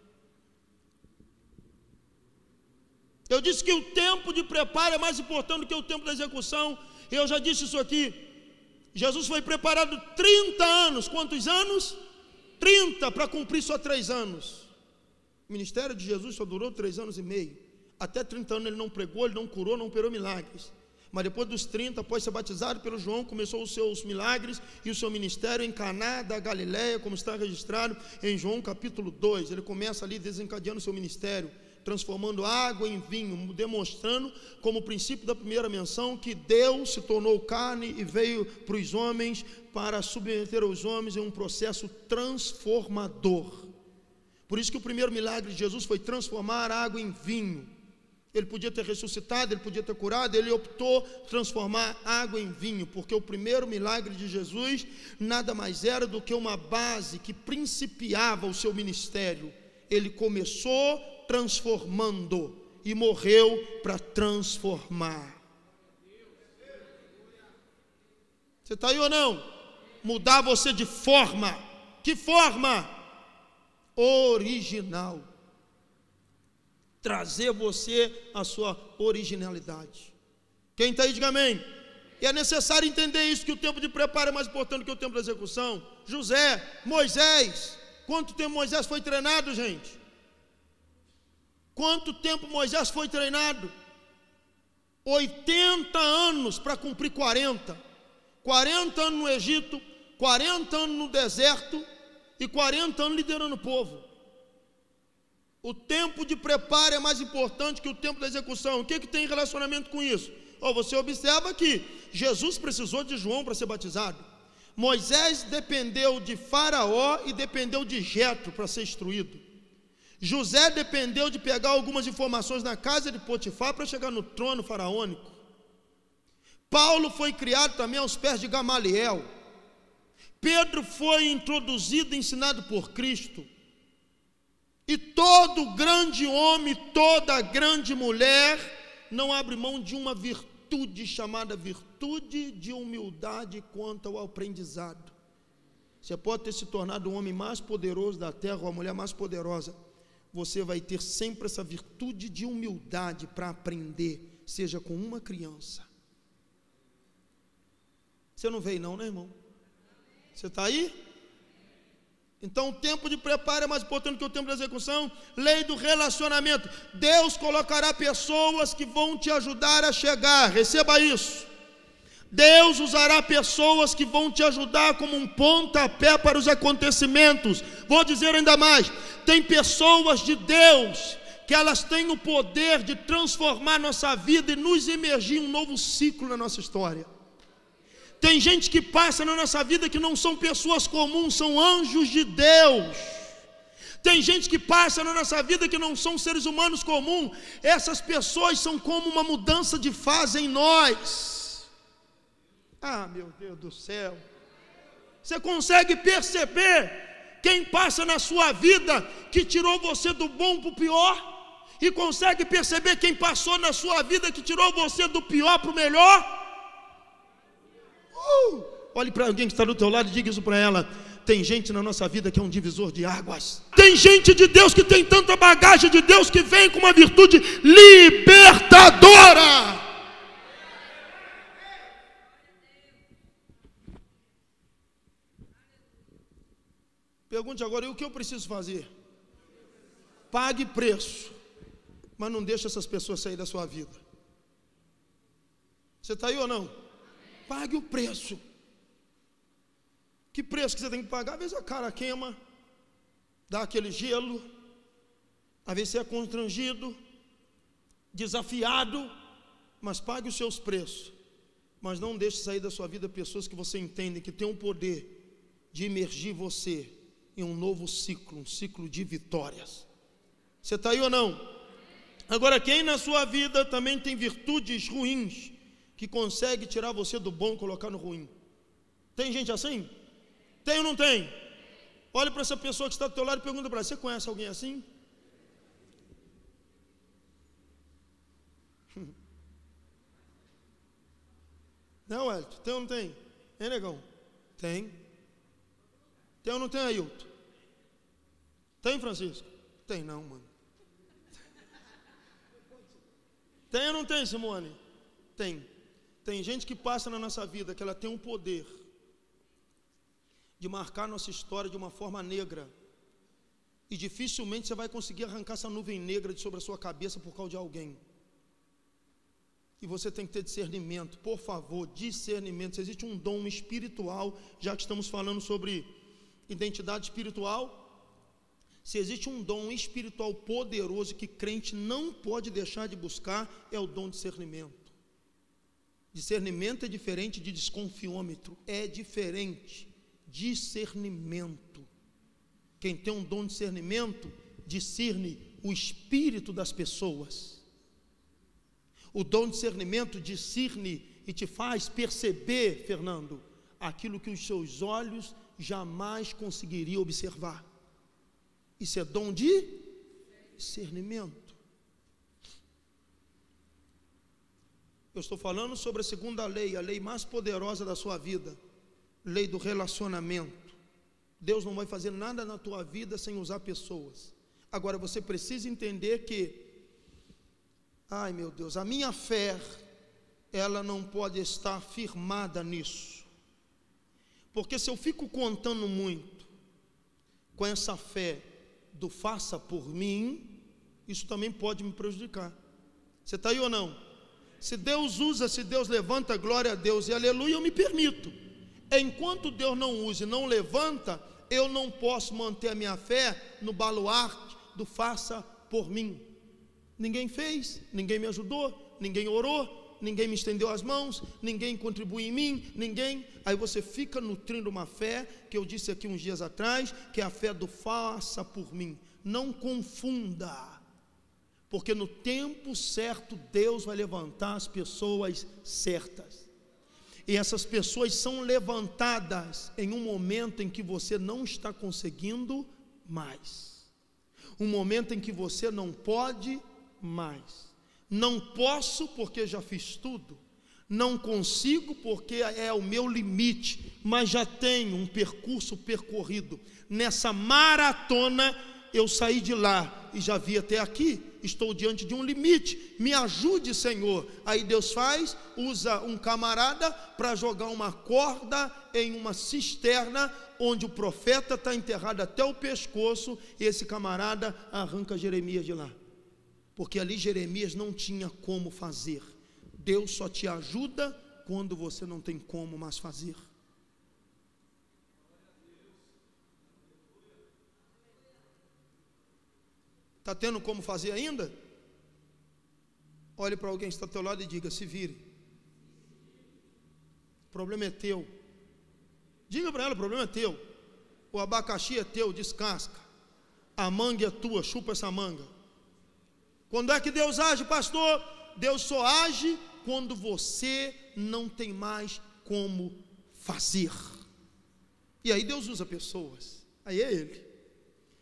Eu disse que o tempo de preparo é mais importante do que o tempo da execução. Eu já disse isso aqui. Jesus foi preparado 30 anos. Quantos anos? 30 para cumprir só 3 anos. O ministério de Jesus só durou 3 anos e meio. Até 30 anos ele não pregou, ele não curou, não operou milagres. Mas depois dos 30, após ser batizado pelo João, começou os seus milagres e o seu ministério em Caná da Galileia, como está registrado em João capítulo 2. Ele começa ali desencadeando o seu ministério, transformando água em vinho, demonstrando como princípio da primeira menção que Deus se tornou carne e veio para os homens para submeter os homens em um processo transformador. Por isso que o primeiro milagre de Jesus foi transformar água em vinho. Ele podia ter ressuscitado, ele podia ter curado, ele optou transformar água em vinho, porque o primeiro milagre de Jesus nada mais era do que uma base que principiava o seu ministério. Ele começou transformando e morreu para transformar. Você está aí ou não? Mudar você de forma. Que forma? Original. Trazer você a sua originalidade. Quem está aí, diga amém. E é necessário entender isso, que o tempo de preparo é mais importante que o tempo da execução. José, Moisés, quanto tempo Moisés foi treinado, gente? Quanto tempo Moisés foi treinado? 80 anos para cumprir 40. 40 anos no Egito, 40 anos no deserto e 40 anos liderando o povo. O tempo de preparo é mais importante que o tempo da execução. O que tem relacionamento com isso? Você observa que Jesus precisou de João para ser batizado. Moisés dependeu de Faraó e dependeu de Jetro para ser instruído. José dependeu de pegar algumas informações na casa de Potifar para chegar no trono faraônico. Paulo foi criado também aos pés de Gamaliel. Pedro foi introduzido e ensinado por Cristo. E todo grande homem, toda grande mulher não abre mão de uma virtude chamada virtude de humildade quanto ao aprendizado. Você pode ter se tornado o homem mais poderoso da terra ou a mulher mais poderosa. Você vai ter sempre essa virtude de humildade para aprender, seja com uma criança. Você não veio não, né, irmão? Você está aí? Então o tempo de preparo é mais importante que o tempo de execução. Lei do relacionamento. Deus colocará pessoas que vão te ajudar a chegar. Receba isso. Deus usará pessoas que vão te ajudar como um pontapé para os acontecimentos. Vou dizer ainda mais. Tem pessoas de Deus que elas têm o poder de transformar nossa vida e nos imergir em um novo ciclo na nossa história. Tem gente que passa na nossa vida que não são pessoas comuns, são anjos de Deus. Tem gente que passa na nossa vida que não são seres humanos comuns. Essas pessoas são como uma mudança de fase em nós. Ah, meu Deus do céu. Você consegue perceber quem passa na sua vida que tirou você do bom para o pior? E consegue perceber quem passou na sua vida que tirou você do pior para o melhor? Olhe para alguém que está do teu lado e diga isso para ela. Tem gente na nossa vida que é um divisor de águas. Tem gente de Deus que tem tanta bagagem de Deus que vem com uma virtude libertadora. Pergunte agora, e o que eu preciso fazer? Pague preço, mas não deixe essas pessoas sair da sua vida. Você está aí ou não? Pague o preço. Que preço que você tem que pagar? Às vezes a cara queima, dá aquele gelo, às vezes você é constrangido, desafiado, mas pague os seus preços. Mas não deixe sair da sua vida pessoas que você entende que tem o poder de imergir você em um novo ciclo, um ciclo de vitórias. Você está aí ou não? Agora, quem na sua vida também tem virtudes ruins, que consegue tirar você do bom e colocar no ruim? Tem gente assim? Tem ou não tem? Olha para essa pessoa que está do teu lado e pergunta para ela: você conhece alguém assim? Não, Elton, tem ou não tem? Hein, negão? Tem. Tem ou não tem, Ailton? Tem, Francisco? Tem não, mano. Tem ou não tem, Simone? Tem. Tem gente que passa na nossa vida que ela tem um poder de marcar nossa história de uma forma negra. E dificilmente você vai conseguir arrancar essa nuvem negra de sobre a sua cabeça por causa de alguém. E você tem que ter discernimento, por favor, discernimento. Se existe um dom espiritual, já que estamos falando sobre identidade espiritual, se existe um dom espiritual poderoso que crente não pode deixar de buscar, é o dom de discernimento. Discernimento é diferente de desconfiômetro, é diferente. Discernimento. Quem tem um dom de discernimento, discerne o espírito das pessoas. O dom de discernimento discerne e te faz perceber, Fernando, aquilo que os seus olhos jamais conseguiriam observar. Isso é dom de discernimento. Eu estou falando sobre a segunda lei, a lei mais poderosa da sua vida, lei do relacionamento. Deus não vai fazer nada na tua vida sem usar pessoas. Agora você precisa entender que, ai meu Deus, a minha fé, ela não pode estar firmada nisso. Porque se eu fico contando muito com essa fé do faça por mim, isso também pode me prejudicar. Você está aí ou não? Se Deus usa, se Deus levanta, glória a Deus e aleluia, eu me permito. Enquanto Deus não usa e não levanta, eu não posso manter a minha fé no baluarte do faça por mim. Ninguém fez, ninguém me ajudou, ninguém orou, ninguém me estendeu as mãos, ninguém contribui em mim, ninguém. Aí você fica nutrindo uma fé, que eu disse aqui uns dias atrás, que é a fé do faça por mim. Não confunda, porque no tempo certo Deus vai levantar as pessoas certas. E essas pessoas são levantadas em um momento em que você não está conseguindo mais. Um momento em que você não pode mais. Não posso porque já fiz tudo. Não consigo porque é o meu limite, mas já tenho um percurso percorrido. Nessa maratona eu saí de lá e já vi até aqui. Estou diante de um limite, me ajude, Senhor. Aí Deus usa um camarada para jogar uma corda em uma cisterna, onde o profeta está enterrado até o pescoço, e esse camarada arranca Jeremias de lá, porque ali Jeremias não tinha como fazer. Deus só te ajuda quando você não tem como mais fazer. Está tendo como fazer ainda? Olhe para alguém que está ao teu lado e diga: se vire. O problema é teu. Diga para ela: o problema é teu. O abacaxi é teu, descasca. A manga é tua, chupa essa manga. Quando é que Deus age, pastor? Deus só age quando você não tem mais como fazer. E aí Deus usa pessoas. Aí é Ele.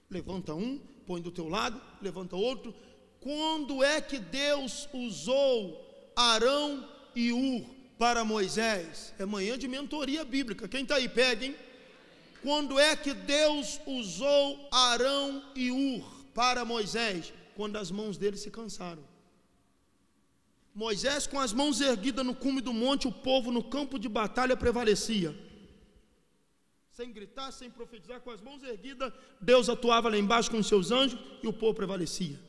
Levanta um, põe do teu lado, levanta outro. Quando é que Deus usou Arão e Ur para Moisés? É manhã de mentoria bíblica. Quem está aí, pega, hein? Quando é que Deus usou Arão e Ur para Moisés? Quando as mãos dele se cansaram. Moisés, com as mãos erguidas no cume do monte, o povo no campo de batalha prevalecia. Sem gritar, sem profetizar, com as mãos erguidas, Deus atuava lá embaixo com os seus anjos e o povo prevalecia.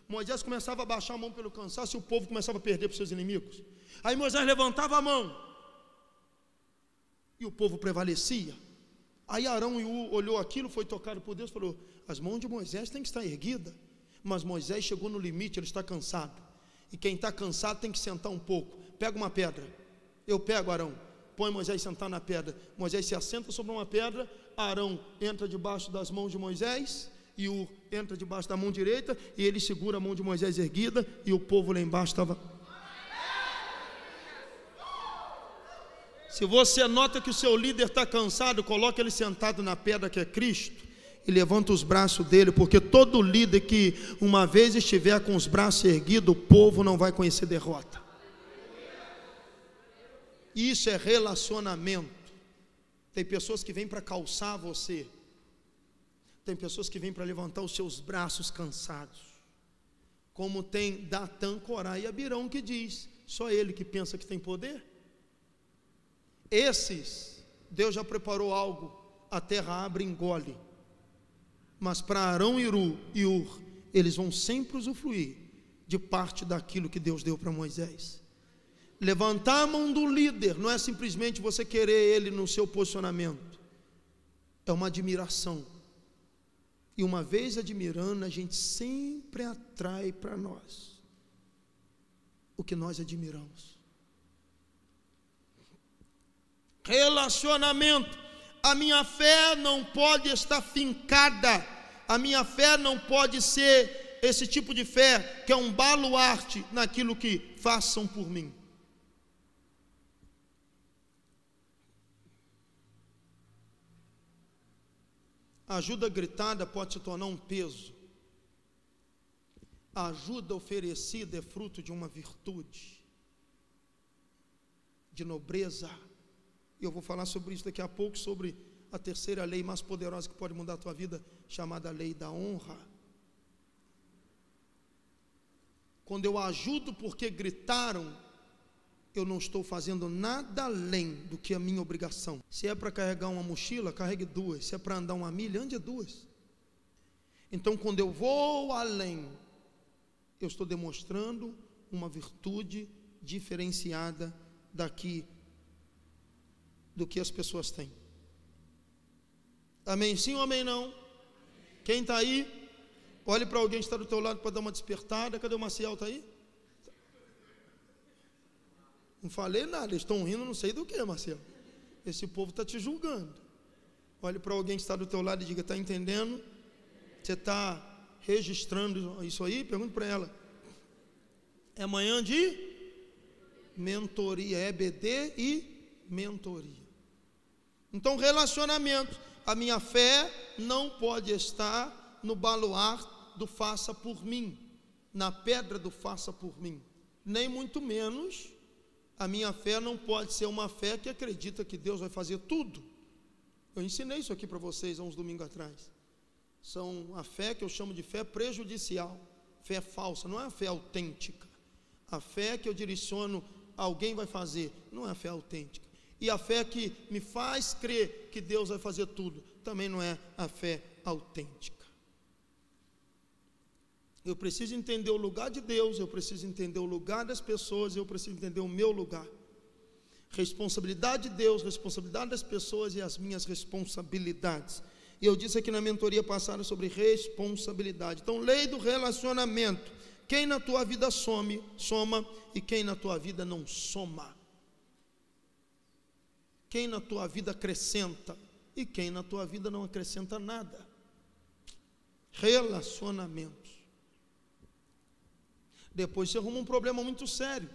Moisés começava a baixar a mão pelo cansaço e o povo começava a perder para os seus inimigos. Aí Moisés levantava a mão e o povo prevalecia. Aí Arão e Ur olhou aquilo, foi tocado por Deus e falou: as mãos de Moisés têm que estar erguidas. Mas Moisés chegou no limite, ele está cansado. E quem está cansado tem que sentar um pouco. Pega uma pedra. Eu pego, Arão. Põe Moisés sentar na pedra. Moisés se assenta sobre uma pedra. Arão entra debaixo das mãos de Moisés e Ur entra debaixo da mão direita, e ele segura a mão de Moisés erguida, e o povo lá embaixo estava. Se você nota que o seu líder está cansado, coloque ele sentado na pedra que é Cristo e levanta os braços dele, porque todo líder que uma vez estiver com os braços erguidos, o povo não vai conhecer derrota. Isso é relacionamento. Tem pessoas que vêm para calçar você. Tem pessoas que vêm para levantar os seus braços cansados. Como tem Datã, Corá e Abirão, que diz: só ele que pensa que tem poder. Esses, Deus já preparou algo, a terra abre e engole. Mas para Arão e Ur, eles vão sempre usufruir de parte daquilo que Deus deu para Moisés. Levantar a mão do líder não é simplesmente você querer ele no seu posicionamento, é uma admiração. E uma vez admirando, a gente sempre atrai para nós o que nós admiramos. Relacionamento. A minha fé não pode estar fincada, a minha fé não pode ser esse tipo de fé que é um baluarte naquilo que façam por mim. A ajuda gritada pode se tornar um peso. A ajuda oferecida é fruto de uma virtude, de nobreza. E eu vou falar sobre isso daqui a pouco, sobre a terceira lei mais poderosa que pode mudar a tua vida, chamada lei da honra. Quando eu ajudo porque gritaram, eu não estou fazendo nada além do que a minha obrigação. Se é para carregar uma mochila, carregue 2. Se é para andar 1 milha, ande 2. Então, quando eu vou além, eu estou demonstrando uma virtude diferenciada do que as pessoas têm. Amém sim ou amém não? Quem está aí? Olhe para alguém que está do teu lado para dar uma despertada. Cadê o Maciel? Está aí? Não falei nada, eles estão rindo não sei do que, Marcelo. Esse povo está te julgando. Olhe para alguém que está do teu lado e diga: está entendendo? Você está registrando isso aí? Pergunta para ela. É manhã de mentoria, EBD e mentoria. Então, relacionamento. A minha fé não pode estar no baluarte do faça por mim, na pedra do faça por mim, nem muito menos. A minha fé não pode ser uma fé que acredita que Deus vai fazer tudo. Eu ensinei isso aqui para vocês há uns domingos atrás. São a fé que eu chamo de fé prejudicial, fé falsa, não é a fé autêntica. A fé que eu direciono, alguém vai fazer, não é a fé autêntica. E a fé que me faz crer que Deus vai fazer tudo, também não é a fé autêntica. Eu preciso entender o lugar de Deus, eu preciso entender o lugar das pessoas, eu preciso entender o meu lugar. Responsabilidade de Deus, responsabilidade das pessoas e as minhas responsabilidades. E eu disse aqui na mentoria passada sobre responsabilidade. Então, lei do relacionamento. Quem na tua vida soma, e quem na tua vida não soma. Quem na tua vida acrescenta, e quem na tua vida não acrescenta nada. Relacionamentos. Depois você arruma um problema muito sério,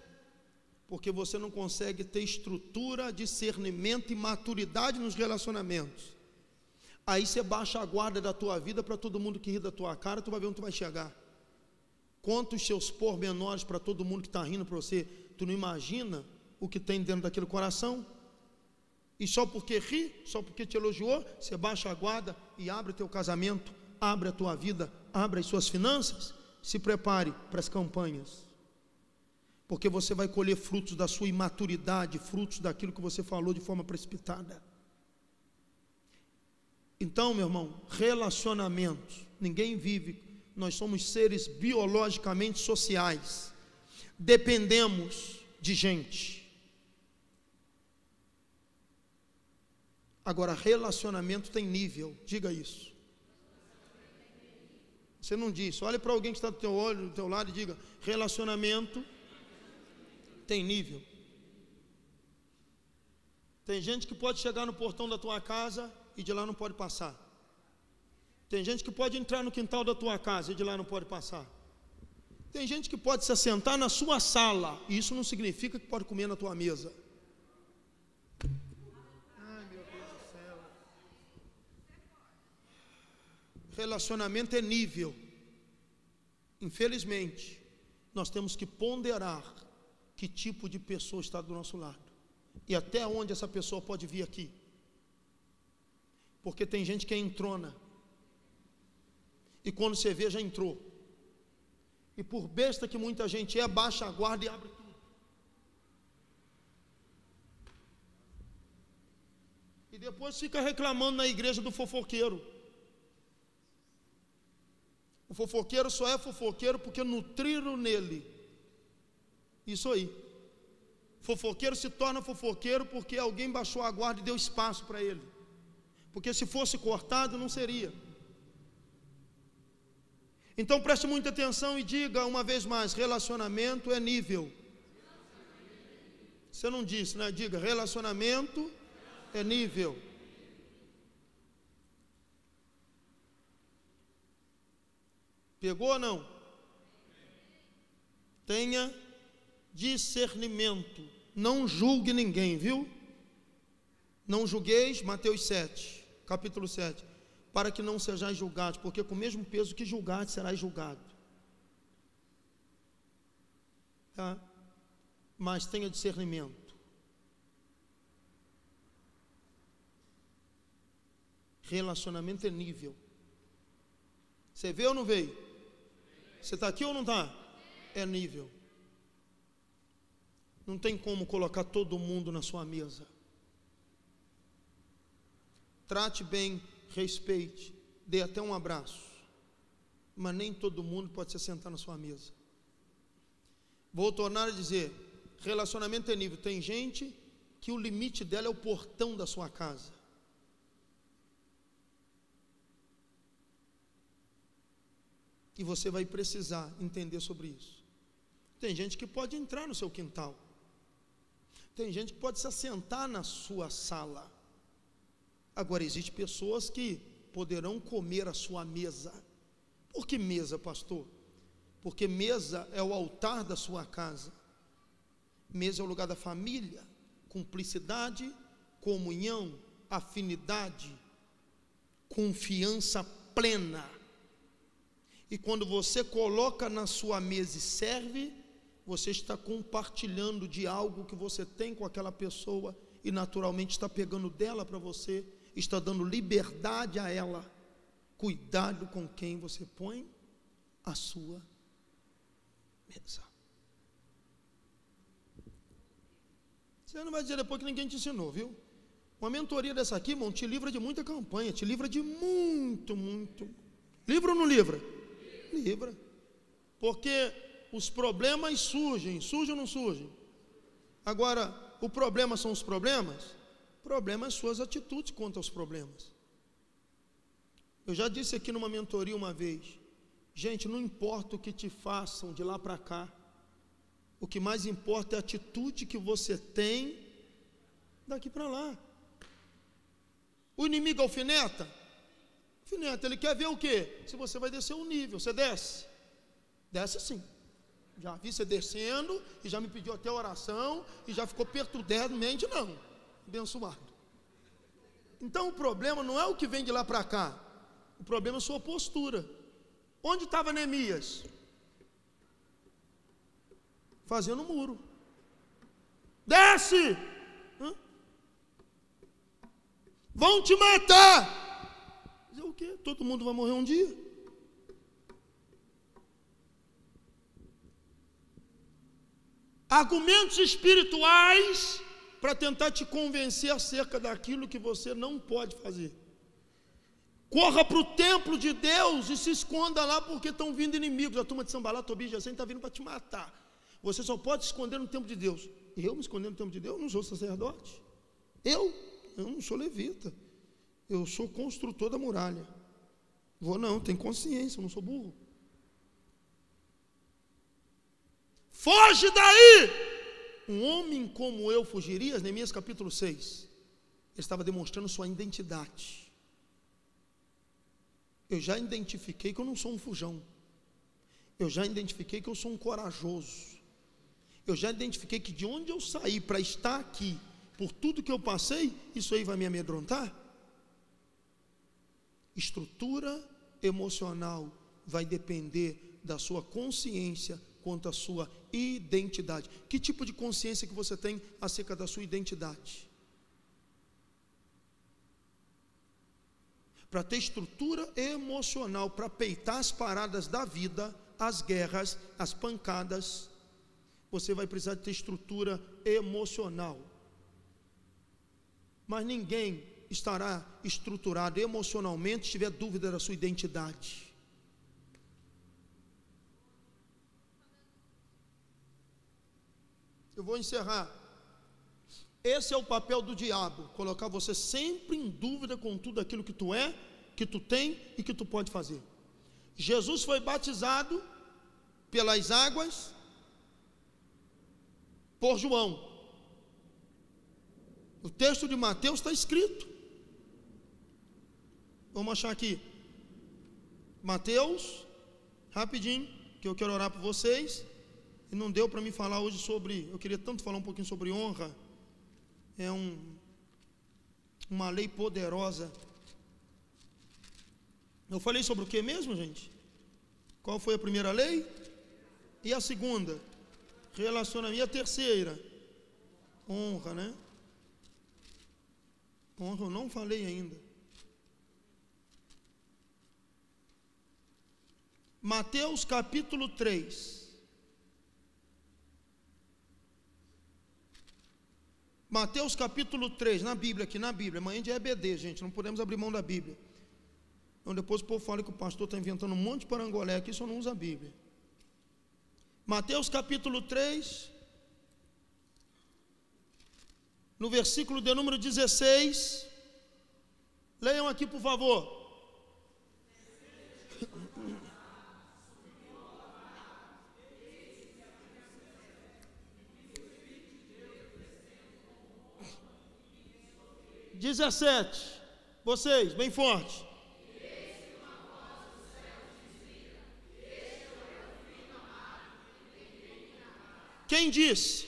porque você não consegue ter estrutura, discernimento e maturidade nos relacionamentos. Aí você baixa a guarda da tua vida para todo mundo que ri da tua cara, tu vai ver onde tu vai chegar. Conta os seus pormenores para todo mundo que está rindo para você, tu não imagina o que tem dentro daquele coração. E só porque ri, só porque te elogiou, você baixa a guarda e abre o teu casamento, abre a tua vida, abre as suas finanças. Se prepare para as campanhas, porque você vai colher frutos da sua imaturidade, frutos daquilo que você falou de forma precipitada. Então, meu irmão, relacionamentos, ninguém vive, nós somos seres biologicamente sociais, dependemos de gente. Agora, relacionamento tem nível, diga isso. Você não disse, olha para alguém que está do teu lado e diga: relacionamento tem nível. Tem gente que pode chegar no portão da tua casa e de lá não pode passar. Tem gente que pode entrar no quintal da tua casa e de lá não pode passar. Tem gente que pode se assentar na sua sala e isso não significa que pode comer na tua mesa. Ai, meu Deus do céu. Relacionamento é nível. Infelizmente, nós temos que ponderar que tipo de pessoa está do nosso lado e até onde essa pessoa pode vir aqui. Porque tem gente que é entrona e quando você vê já entrou. E por besta que muita gente é, baixa a guarda e abre tudo. E depois fica reclamando na igreja do fofoqueiro. O fofoqueiro só é fofoqueiro porque nutriram nele isso aí. Fofoqueiro se torna fofoqueiro porque alguém baixou a guarda e deu espaço para ele. Porque se fosse cortado, não seria. Então preste muita atenção e diga uma vez mais: relacionamento é nível. Você não disse, né? Diga: relacionamento é nível. Pegou ou não? Tenha discernimento. Não julgue ninguém, viu? Não julgueis, Mateus 7, capítulo 7. Para que não sejais julgados, porque com o mesmo peso que julgar, serás julgado. Tá? Mas tenha discernimento. Relacionamento é nível. Você veio ou não veio? Você está aqui ou não está? É nível. Não tem como colocar todo mundo na sua mesa. Trate bem, respeite, dê até um abraço. Mas nem todo mundo pode se sentar na sua mesa. Vou tornar a dizer: relacionamento é nível. Tem gente que o limite dela é o portão da sua casa. E você vai precisar entender sobre isso. Tem gente que pode entrar no seu quintal. Tem gente que pode se assentar na sua sala. Agora, existem pessoas que poderão comer a sua mesa. Por que mesa, pastor? Porque mesa é o altar da sua casa. Mesa é o lugar da família, cumplicidade, comunhão, afinidade, confiança plena. E quando você coloca na sua mesa e serve, você está compartilhando de algo que você tem com aquela pessoa e naturalmente está pegando dela para você, está dando liberdade a ela. Cuidado com quem você põe a sua mesa. Você não vai dizer depois que ninguém te ensinou, viu? Uma mentoria dessa aqui, irmão, te livra de muita campanha, te livra de muito. Livra ou não livra? Livra. Porque os problemas surgem ou não surgem? Agora, o problema são os problemas? O problema é suas atitudes quanto aos problemas. Eu já disse aqui numa mentoria uma vez: gente, não importa o que te façam de lá para cá, o que mais importa é a atitude que você tem daqui para lá. O inimigo alfineta? Alfineta, ele quer ver o quê? Se você vai descer um nível. Você desce? Desce sim. Já vi você descendo e já me pediu até oração e já ficou perturbado, mente não, abençoado. Então o problema não é o que vem de lá para cá, o problema é a sua postura. Onde estava Neemias? Fazendo um muro. Desce! Vão te matar! Dizer o quê? Todo mundo vai morrer um dia. Argumentos espirituais para tentar te convencer acerca daquilo que você não pode fazer. Corra para o templo de Deus e se esconda lá, porque estão vindo inimigos. A turma de Sambalá, Tobias e Gesem está vindo para te matar. Você só pode se esconder no templo de Deus. Eu me esconder no templo de Deus? Eu não sou sacerdote. Eu não sou levita. Eu sou construtor da muralha. Tenho consciência, eu não sou burro. Foge daí! Um homem como eu fugiria? Neemias capítulo 6. Ele estava demonstrando sua identidade. Eu já identifiquei que eu não sou um fujão. Eu já identifiquei que eu sou um corajoso. Eu já identifiquei que de onde eu saí para estar aqui, por tudo que eu passei, isso aí vai me amedrontar? Estrutura emocional vai depender da sua consciência quanto à sua identidade. Que tipo de consciência que você tem acerca da sua identidade? Para ter estrutura emocional, para peitar as paradas da vida, as guerras, as pancadas, você vai precisar ter estrutura emocional. Mas ninguém estará estruturado emocionalmente se tiver dúvida da sua identidade. Eu vou encerrar. Esse é o papel do diabo, colocar você sempre em dúvida com tudo aquilo que tu é, que tu tem e que tu pode fazer. Jesus foi batizado pelas águas por João. O texto de Mateus está escrito. Vamos achar aqui. Mateus, rapidinho, que eu quero orar por vocês. E não deu para mim falar hoje sobre, eu queria tanto falar um pouquinho sobre honra. É uma lei poderosa. Eu falei sobre o que mesmo, gente? Qual foi a primeira lei? E a segunda? Relacionamento. E a terceira? Honra, né? Honra eu não falei ainda. Mateus capítulo 3. Mateus capítulo 3, na Bíblia, aqui na Bíblia. Amanhã de EBD, gente, não podemos abrir mão da Bíblia. Então depois o povo fala que o pastor está inventando um monte de parangolé aqui, só não usa a Bíblia. Mateus capítulo 3, no versículo de número 16. Leiam aqui, por favor. Vocês, bem forte. Quem disse?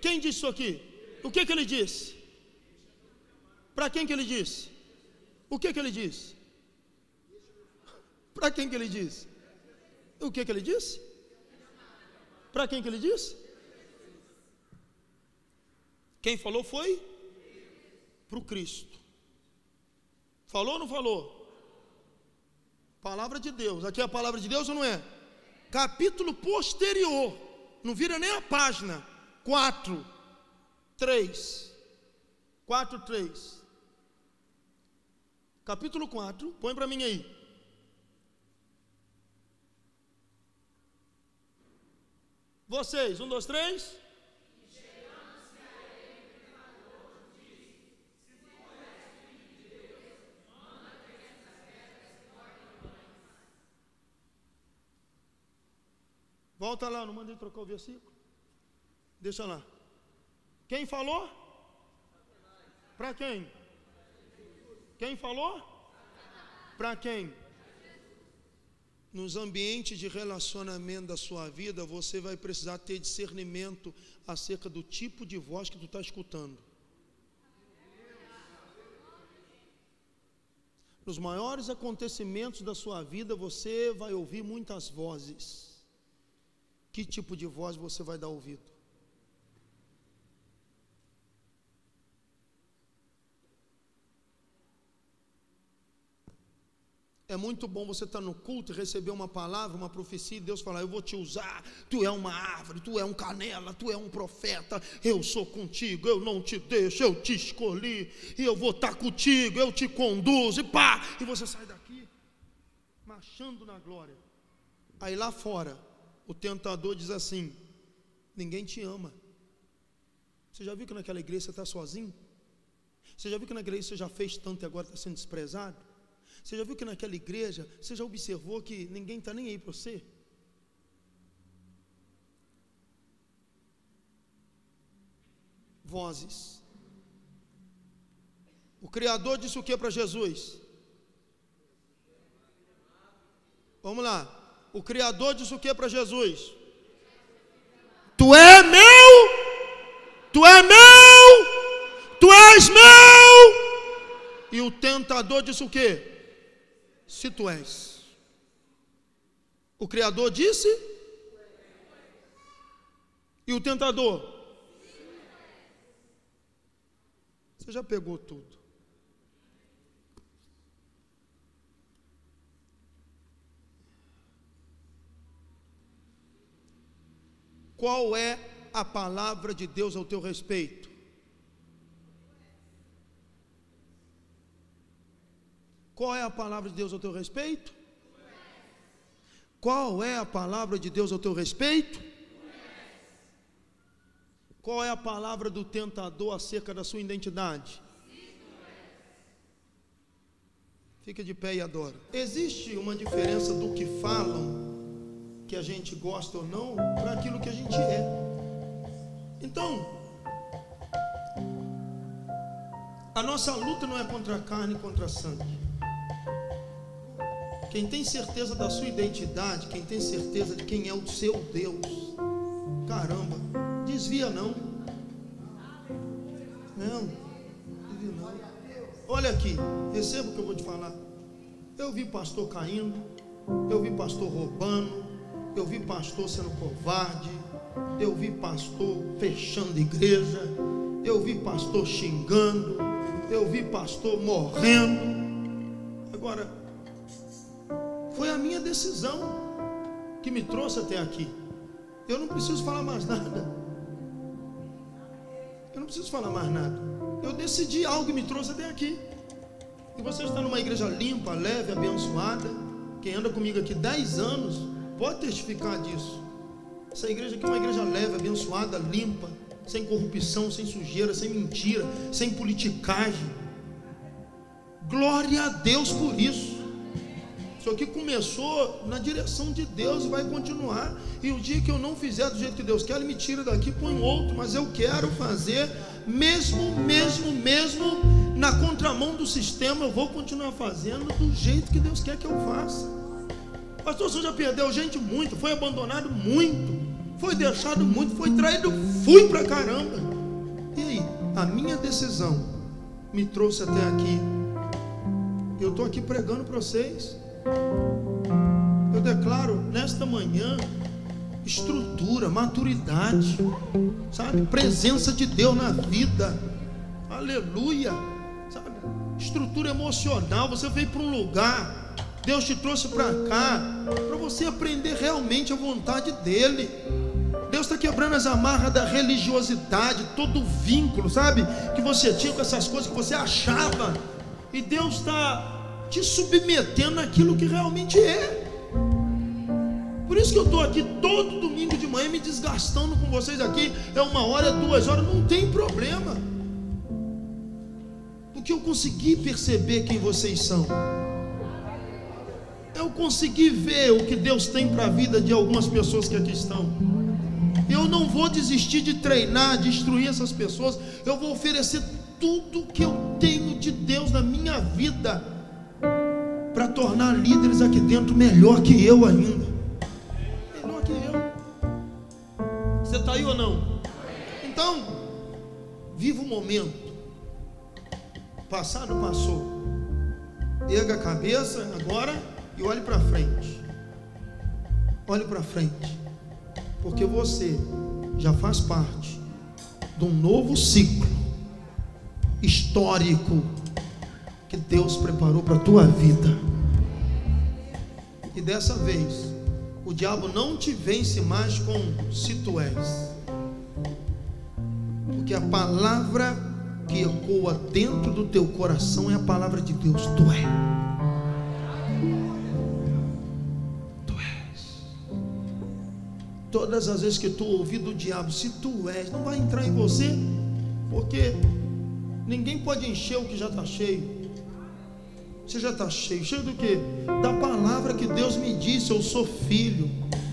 Quem disse isso aqui? O que ele disse? Para quem que ele disse? O que ele disse? Para quem que ele disse? O que ele disse? Para quem que ele disse? Quem falou foi? Para o Cristo. Falou ou não falou? Palavra de Deus. Aqui é a palavra de Deus ou não é? Capítulo posterior. Não vira nem a página. 4:3. Capítulo 4. Põe para mim aí. Vocês, 1, 2, 3. Volta lá, não mandei trocar o versículo. Deixa lá. Quem falou? Para quem? Quem falou? Para quem? Nos ambientes de relacionamento da sua vida, você vai precisar ter discernimento acerca do tipo de voz que tu está escutando. Nos maiores acontecimentos da sua vida, você vai ouvir muitas vozes. Que tipo de voz você vai dar ouvido? É muito bom você estar no culto e receber uma palavra, uma profecia, e Deus falar: eu vou te usar, tu é uma árvore, tu é um canela, tu é um profeta, eu sou contigo, eu não te deixo, eu te escolhi, e eu vou estar contigo, eu te conduzo, e pá, e você sai daqui, marchando na glória. Aí lá fora, o tentador diz assim: ninguém te ama. Você já viu que naquela igreja você está sozinho? Você já viu que naquela igreja você já fez tanto e agora está sendo desprezado? Você já viu que naquela igreja, você já observou que ninguém está nem aí para você? Vozes. O Criador disse o que para Jesus? Vamos lá. O Criador disse o que para Jesus? Tu é meu, tu é meu, tu és meu. E o tentador disse o que? Se tu és. O Criador disse? E o tentador? Você já pegou tudo. Qual é a palavra de Deus ao teu respeito? Qual é a palavra de Deus ao teu respeito? Qual é a palavra de Deus ao teu respeito? Qual é a palavra do tentador acerca da sua identidade? Fica de pé e adora. Existe uma diferença do que falam, que a gente gosta ou não, para aquilo que a gente é. Então, a nossa luta não é contra a carne e contra a sangue. Quem tem certeza da sua identidade, quem tem certeza de quem é o seu Deus, caramba, desvia não. Não, desvia não. Olha aqui, receba o que eu vou te falar. Eu vi pastor caindo, eu vi pastor roubando, eu vi pastor sendo covarde, eu vi pastor fechando igreja, eu vi pastor xingando, eu vi pastor morrendo. Agora, foi a minha decisão que me trouxe até aqui. Eu não preciso falar mais nada. Eu não preciso falar mais nada. Eu decidi algo que me trouxe até aqui. E você está numa igreja limpa, leve, abençoada. Quem anda comigo aqui 10 anos pode testificar disso. Essa igreja aqui é uma igreja leve, abençoada, limpa, sem corrupção, sem sujeira, sem mentira, sem politicagem. Glória a Deus por isso. Isso aqui começou na direção de Deus e vai continuar. E o dia que eu não fizer do jeito que Deus quer, Ele me tira daqui e põe outro. Mas eu quero fazer, mesmo na contramão do sistema, eu vou continuar fazendo do jeito que Deus quer que eu faça. Pastor, você já perdeu gente muito, foi abandonado muito, foi deixado muito, foi traído, fui pra caramba. E aí, a minha decisão me trouxe até aqui. Eu estou aqui pregando para vocês. Eu declaro nesta manhã estrutura, maturidade, sabe? Presença de Deus na vida. Aleluia, sabe? Estrutura emocional. Você veio para um lugar, Deus te trouxe para cá, para você aprender realmente a vontade dEle. Deus está quebrando as amarras da religiosidade, todo o vínculo, sabe? Que você tinha com essas coisas que você achava. E Deus está te submetendo naquilo que realmente é. Por isso que eu estou aqui todo domingo de manhã me desgastando com vocês aqui. É 1 hora, é 2 horas, não tem problema. Porque eu consegui perceber quem vocês são. Eu consegui ver o que Deus tem para a vida de algumas pessoas que aqui estão. Eu não vou desistir de treinar, de instruir essas pessoas. Eu vou oferecer tudo que eu tenho de Deus na minha vida, para tornar líderes aqui dentro melhor que eu ainda. Melhor que eu. Você está aí ou não? Então, viva o momento. Passado passou. Erga a cabeça agora e olhe para frente. Olhe para frente. Porque você já faz parte de um novo ciclo histórico que Deus preparou para a tua vida. E dessa vez o diabo não te vence mais com se tu és, porque a palavra que ecoa dentro do teu coração é a palavra de Deus. Tu és. Tu és. Todas as vezes que tu ouvir do diabo, se tu és, não vai entrar em você, porque ninguém pode encher o que já está cheio. Você já está cheio. Cheio do quê? Da palavra que Deus me disse. Eu sou filho,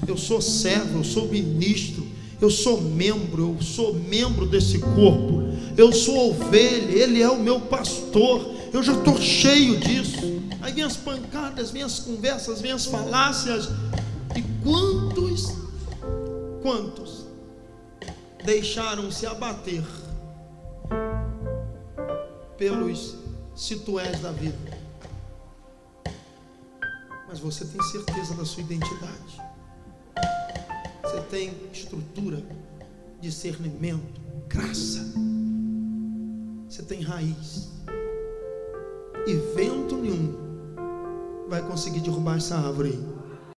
eu sou servo, eu sou ministro, eu sou membro desse corpo, eu sou ovelha, Ele é o meu pastor. Eu já estou cheio disso. Aí vem as pancadas, vem as conversas, vem as falácias. E quantos deixaram-se abater pelos se tu és da vida? Mas você tem certeza da sua identidade. Você tem estrutura, discernimento, graça. Você tem raiz. E vento nenhum vai conseguir derrubar essa árvore aí.